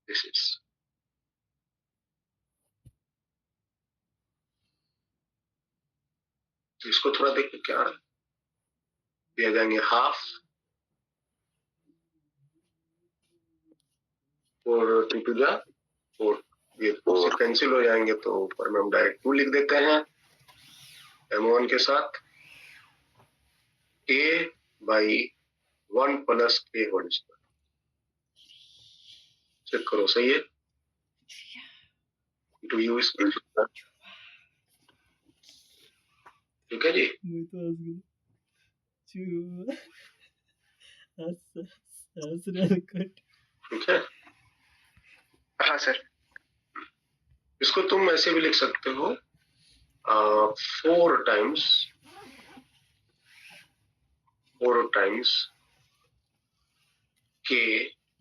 This is इसको थोड़ा देखिए क्या दिया जाएंगे, हाफ और 2 टू जा 4, ये कैंसिल हो जाएंगे तो ऊपर में हम डायरेक्ट 2 लिख देते हैं M1 के साथ K by 1 plus K whole square। Check करो सही है? टू यू स्क्वायर। ठीक है जी? ठीक है, हाँ सर। इसको तुम ऐसे भी लिख सकते हो 4 times K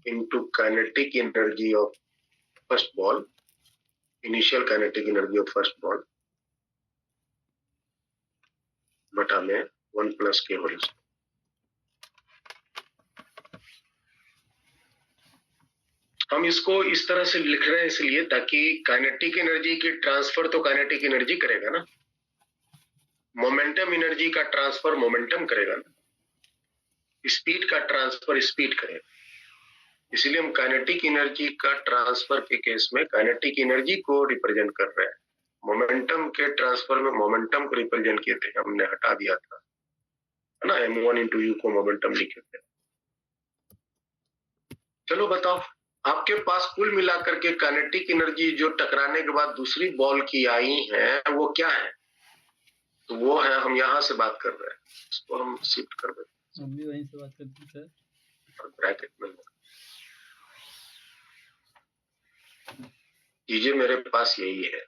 into kinetic energy of first ball, initial kinetic energy of first ball बटा में 1 plus K whole square। हम इसको इस तरह से लिख रहे हैं इसलिए ताकि काइनेटिक एनर्जी की ट्रांसफर तो काइनेटिक एनर्जी करेगा ना, मोमेंटम एनर्जी का ट्रांसफर मोमेंटम करेगा ना, स्पीड का ट्रांसफर स्पीड करेगा। इसलिए हम काइनेटिक एनर्जी का ट्रांसफर के केस में काइनेटिक एनर्जी को रिप्रेजेंट कर रहे हैं। मोमेंटम के ट्रांसफर में मोमेंटम को रिप्रेजेंट किए थे, हमने हटा दिया था, है ना, m1 इंटू यू को मोमेंटम लिखे थे। चलो बताओ, आपके पास कुल मिलाकर के काइनेटिक एनर्जी जो टकराने के बाद दूसरी बॉल की आई है वो क्या है? तो वो है, हम यहाँ से बात कर रहे हैं, इसको हम शिफ्ट कर देते हम भी वहीं से बात करते हैं सर। और ब्रैकेट में चीजें मेरे पास यही है।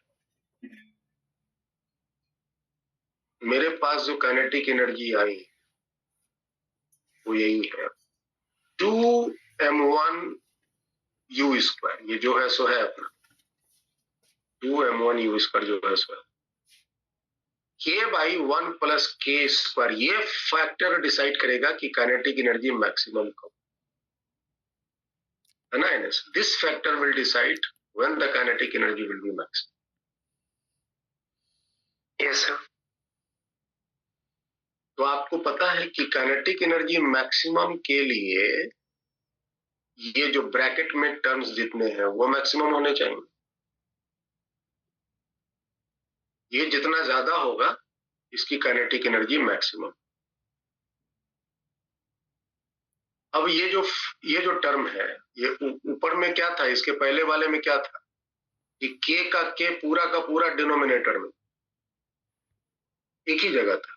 मेरे पास जो काइनेटिक एनर्जी आई वो यही है, 2m1 u स्क्वायर, ये जो है सो है अपना 2m1 u स्क्वायर जो है सो है k बाई 1 प्लस के स्क्वायर। ये फैक्टर डिसाइड करेगा कि काइनेटिक एनर्जी मैक्सिमम कब है ना। This factor will decide when the kinetic energy will be maximum. Yes sir. तो आपको पता है कि काइनेटिक एनर्जी मैक्सिमम के लिए ये जो ब्रैकेट में टर्म्स जितने हैं वो मैक्सिमम होने चाहिए। ये जितना ज्यादा होगा इसकी काइनेटिक एनर्जी मैक्सिमम। अब ये जो टर्म है, ये ऊपर में क्या था, इसके पहले वाले में क्या था कि के का के पूरा का पूरा डिनोमिनेटर में एक ही जगह था।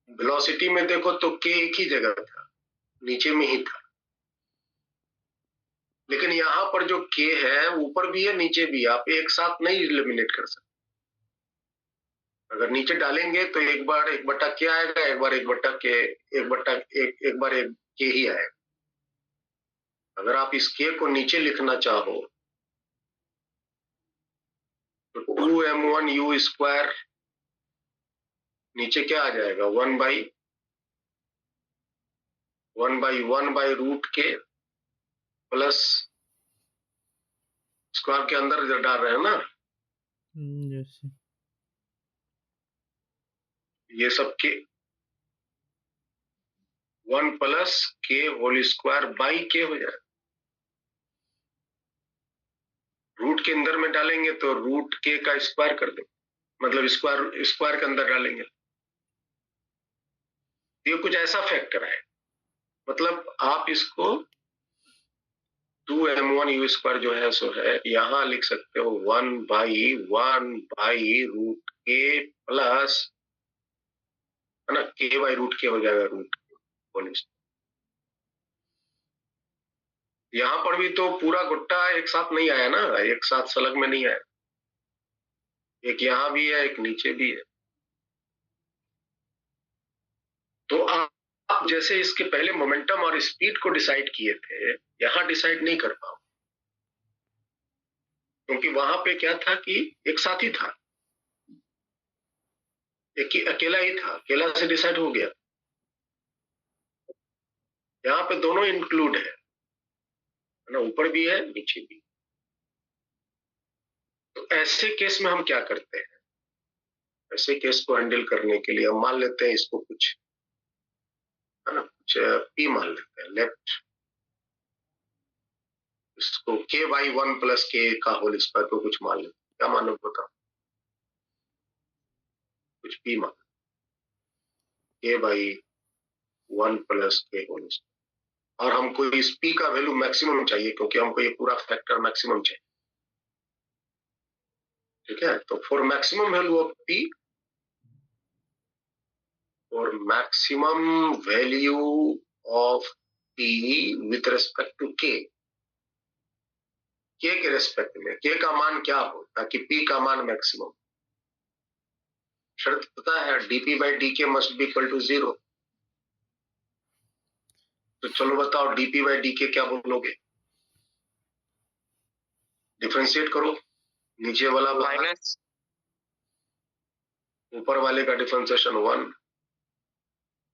वेलोसिटी में देखो तो के एक ही जगह था, नीचे में ही था। लेकिन यहां पर जो के है ऊपर भी है नीचे भी है, आप एक साथ नहीं एलिमिनेट कर सकते। अगर नीचे डालेंगे तो एक बार 1/k आएगा, एक बार 1/k ही आएगा। अगर आप इस k को नीचे लिखना चाहो तो 2m1 u स्क्वायर नीचे क्या आ जाएगा, 1 बाई रूट के प्लस स्क्वायर के अंदर डाल रहे हैं ना, यस सर। ये सब के 1 प्लस के होल स्क्वायर बाई के हो जाएगा। रूट के अंदर में डालेंगे तो रूट के का स्क्वायर कर देंगे, मतलब स्क्वायर के अंदर डालेंगे। ये कुछ ऐसा फैक्टर है, मतलब आप इसको 2m1 u स्क्वायर जो है सो है यहां लिख सकते हो 1 बाई रूट के प्लस, है ना, के बाई रूट के हो जाएगा, रूट होल स्क्वायर। यहां पर भी तो पूरा गुट्टा एक साथ नहीं आया ना, एक साथ सलग में नहीं आया, एक यहां भी है एक नीचे भी है। तो आप जैसे इसके पहले मोमेंटम और स्पीड को डिसाइड किए थे, यहां डिसाइड नहीं कर पाओ, क्योंकि वहां पे क्या था कि एक साथ ही था, एक ही अकेला ही था, अकेला से डिसाइड हो गया। यहाँ पे दोनों इंक्लूड है ना, ऊपर भी है नीचे भी। तो ऐसे केस में हम क्या करते हैं, ऐसे केस को हैंडल करने के लिए हम मान लेते हैं इसको कुछ, है ना, कुछ पी मान लेते हैं, लेफ्ट इसको के बाई 1 प्लस के का होल स्क्वायर को कुछ मान लेते हैं। क्या मानो बताओ, कुछ पी मान, के बाई 1 प्लस के होल स्क्वायर, और हमको इस पी का वैल्यू मैक्सिमम चाहिए, क्योंकि हमको ये पूरा फैक्टर मैक्सिमम चाहिए। ठीक है, तो for maximum value of P, for maximum value of P with respect to K के रेस्पेक्ट में के का मान क्या हो ताकि पी का मान मैक्सिमम। शर्त पता है, dp by D must be equal to 0। तो चलो बताओ dp बाई डी क्या बोलोगे, डिफरेंशिएट करो, नीचे वाला माइनस, ऊपर वाले का डिफरेंशिएशन 1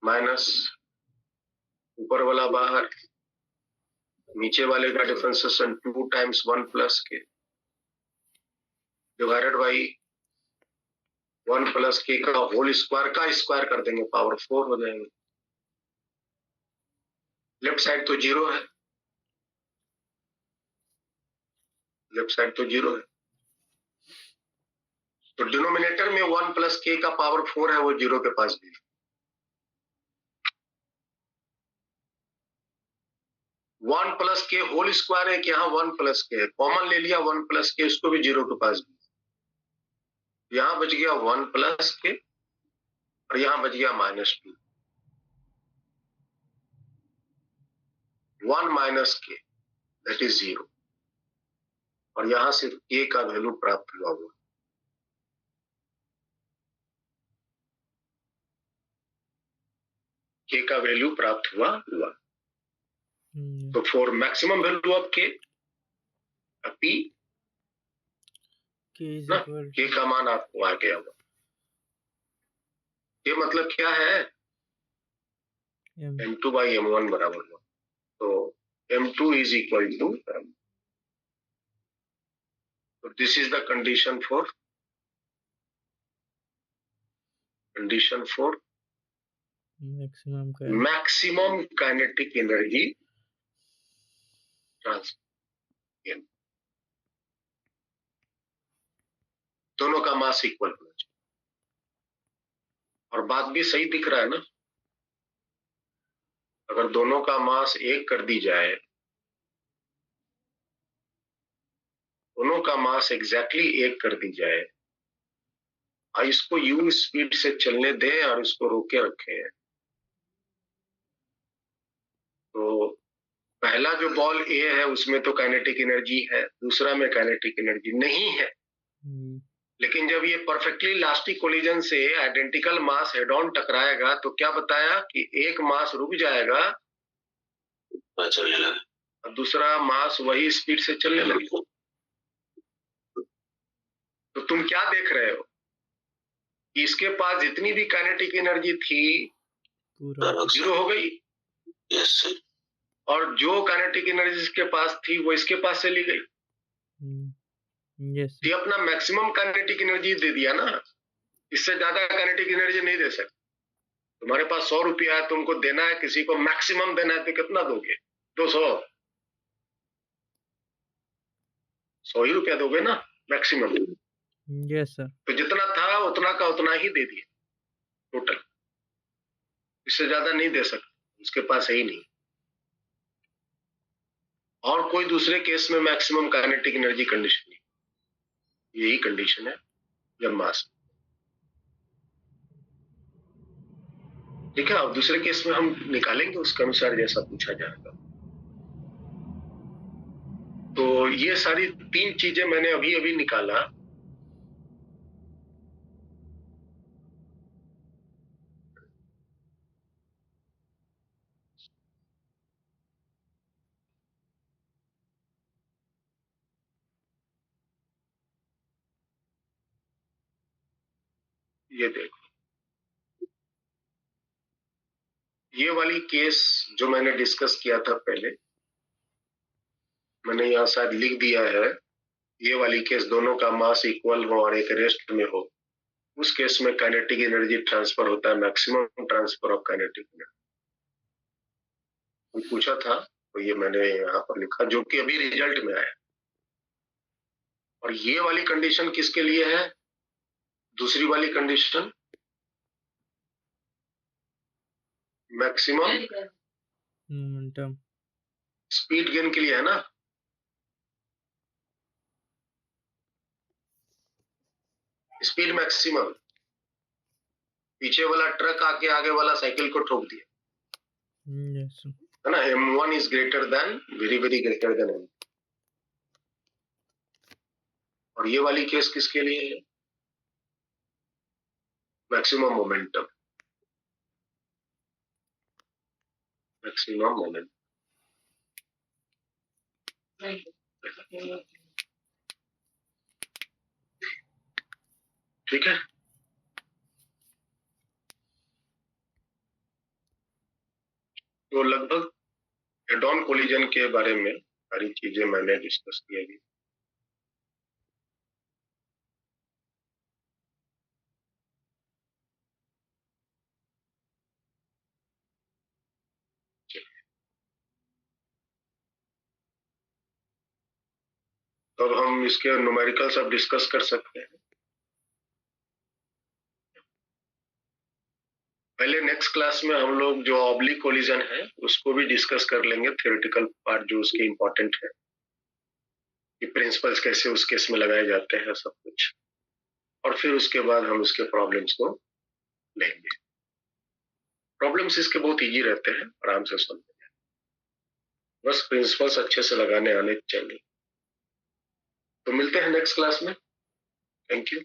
माइनस ऊपर वाला बाहर, नीचे वाले का डिफरेंशिएशन 2 टाइम्स 1 प्लस के डिवाइडेड बाई 1 प्लस के का होल स्क्वायर का स्क्वायर कर देंगे, पावर 4 हो जाएंगे। लेफ्ट साइड तो जीरो है, लेफ्ट साइड तो जीरो है, तो डिनोमिनेटर में 1 प्लस के का पावर 4 है, वो जीरो के पास भी। 1 प्लस के होल स्क्वायर है कि यहाँ 1 प्लस के है, कॉमन ले लिया 1 प्लस के, इसको भी जीरो के पास भी। यहाँ बच गया 1 प्लस के और यहाँ बच गया -2। 1 माइनस के दैट इज 0, और यहां से के का वैल्यू प्राप्त हुआ हुआ। के का वैल्यू प्राप्त हुआ हुआ। तो फॉर मैक्सिमम वैल्यू ऑफ के पी के का मान आपको आ गया हुआ। ये मतलब क्या है, m2 by m1 बराबर हुआ। तो m2 is equal to, this is the condition for maximum kinetic energy transfer. दोनों का मास इक्वल होना चाहिए, और बात भी सही दिख रहा है ना। अगर दोनों का मास एक कर दी जाए, दोनों का मास एग्जैक्टली एक कर दी जाए, और इसको u स्पीड से चलने दें और इसको रोके रखें, तो पहला जो बॉल ए है उसमें तो काइनेटिक एनर्जी है, दूसरा में काइनेटिक एनर्जी नहीं है। लेकिन जब ये परफेक्टली इलास्टिक कोलिजन से आइडेंटिकल मास हेड ऑन टकराएगा, तो क्या बताया कि एक मास रुक जाएगा चलने लगा, और दूसरा मास वही स्पीड से चलने लगेगा। तो तुम क्या देख रहे हो कि इसके पास जितनी भी काइनेटिक एनर्जी थी जीरो हो गई, यस और जो काइनेटिक एनर्जी इसके पास थी वो इसके पास से ली गई। ये अपना मैक्सिमम काइनेटिक एनर्जी दे दिया ना, इससे ज्यादा काइनेटिक एनर्जी नहीं दे सकते। तुम्हारे पास 100 रुपया है, तुमको देना है, किसी को मैक्सिमम देना है, तो कितना दोगे? 200, 100 ही रुपया दोगे ना मैक्सिमम। Yes sir. तो जितना था उतना का उतना ही दे दिए टोटल, इससे ज्यादा नहीं दे सकते, उसके पास है ही नहीं। और कोई दूसरे केस में मैक्सिमम काइनेटिक एनर्जी कंडीशन नहीं, यही कंडीशन है जब मास। ठीक है, और दूसरे केस में हम निकालेंगे उसके अनुसार जैसा पूछा जाएगा। तो ये सारी 3 चीजें मैंने अभी अभी निकाला। ये देखो, ये वाली केस जो मैंने डिस्कस किया था पहले, मैंने यहाँ शायद लिख दिया है। ये वाली केस दोनों का मास इक्वल हो और एक रेस्ट में हो, उस केस में काइनेटिक एनर्जी ट्रांसफर होता है maximum transfer of kinetic energy. पूछा था तो ये मैंने यहाँ पर लिखा, जो कि अभी रिजल्ट में आया। और ये वाली कंडीशन किसके लिए है? दूसरी वाली condition maximum momentum speed gain के लिए है ना। स्पीड मैक्सिमम, पीछे वाला ट्रक आके आगे वाला साइकिल को ठोक दिया, यस है ना। m1 is greater than, very very greater than m। और ये वाली केस किसके लिए है? Maximum momentum, maximum moment. ठीक है, तो लगभग हेड ऑन कोलिजन के बारे में सारी चीजें मैंने डिस्कस की अभी। तो अब हम इसके न्यूमेरिकल्स अब डिस्कस कर सकते हैं। पहले नेक्स्ट क्लास में हम लोग जो ऑब्लिक कोलिजन है उसको भी डिस्कस कर लेंगे, थ्योरेटिकल पार्ट जो उसकी इम्पोर्टेंट है कि प्रिंसिपल्स कैसे उस केस में लगाए जाते हैं सब कुछ, और फिर उसके बाद हम उसके प्रॉब्लम्स को लेंगे। प्रॉब्लम्स इसके बहुत इजी रहते हैं, आराम से समझ, बस प्रिंसिपल्स अच्छे से लगाने आने चाहिए। तो मिलते हैं नेक्स्ट क्लास में। Thank you.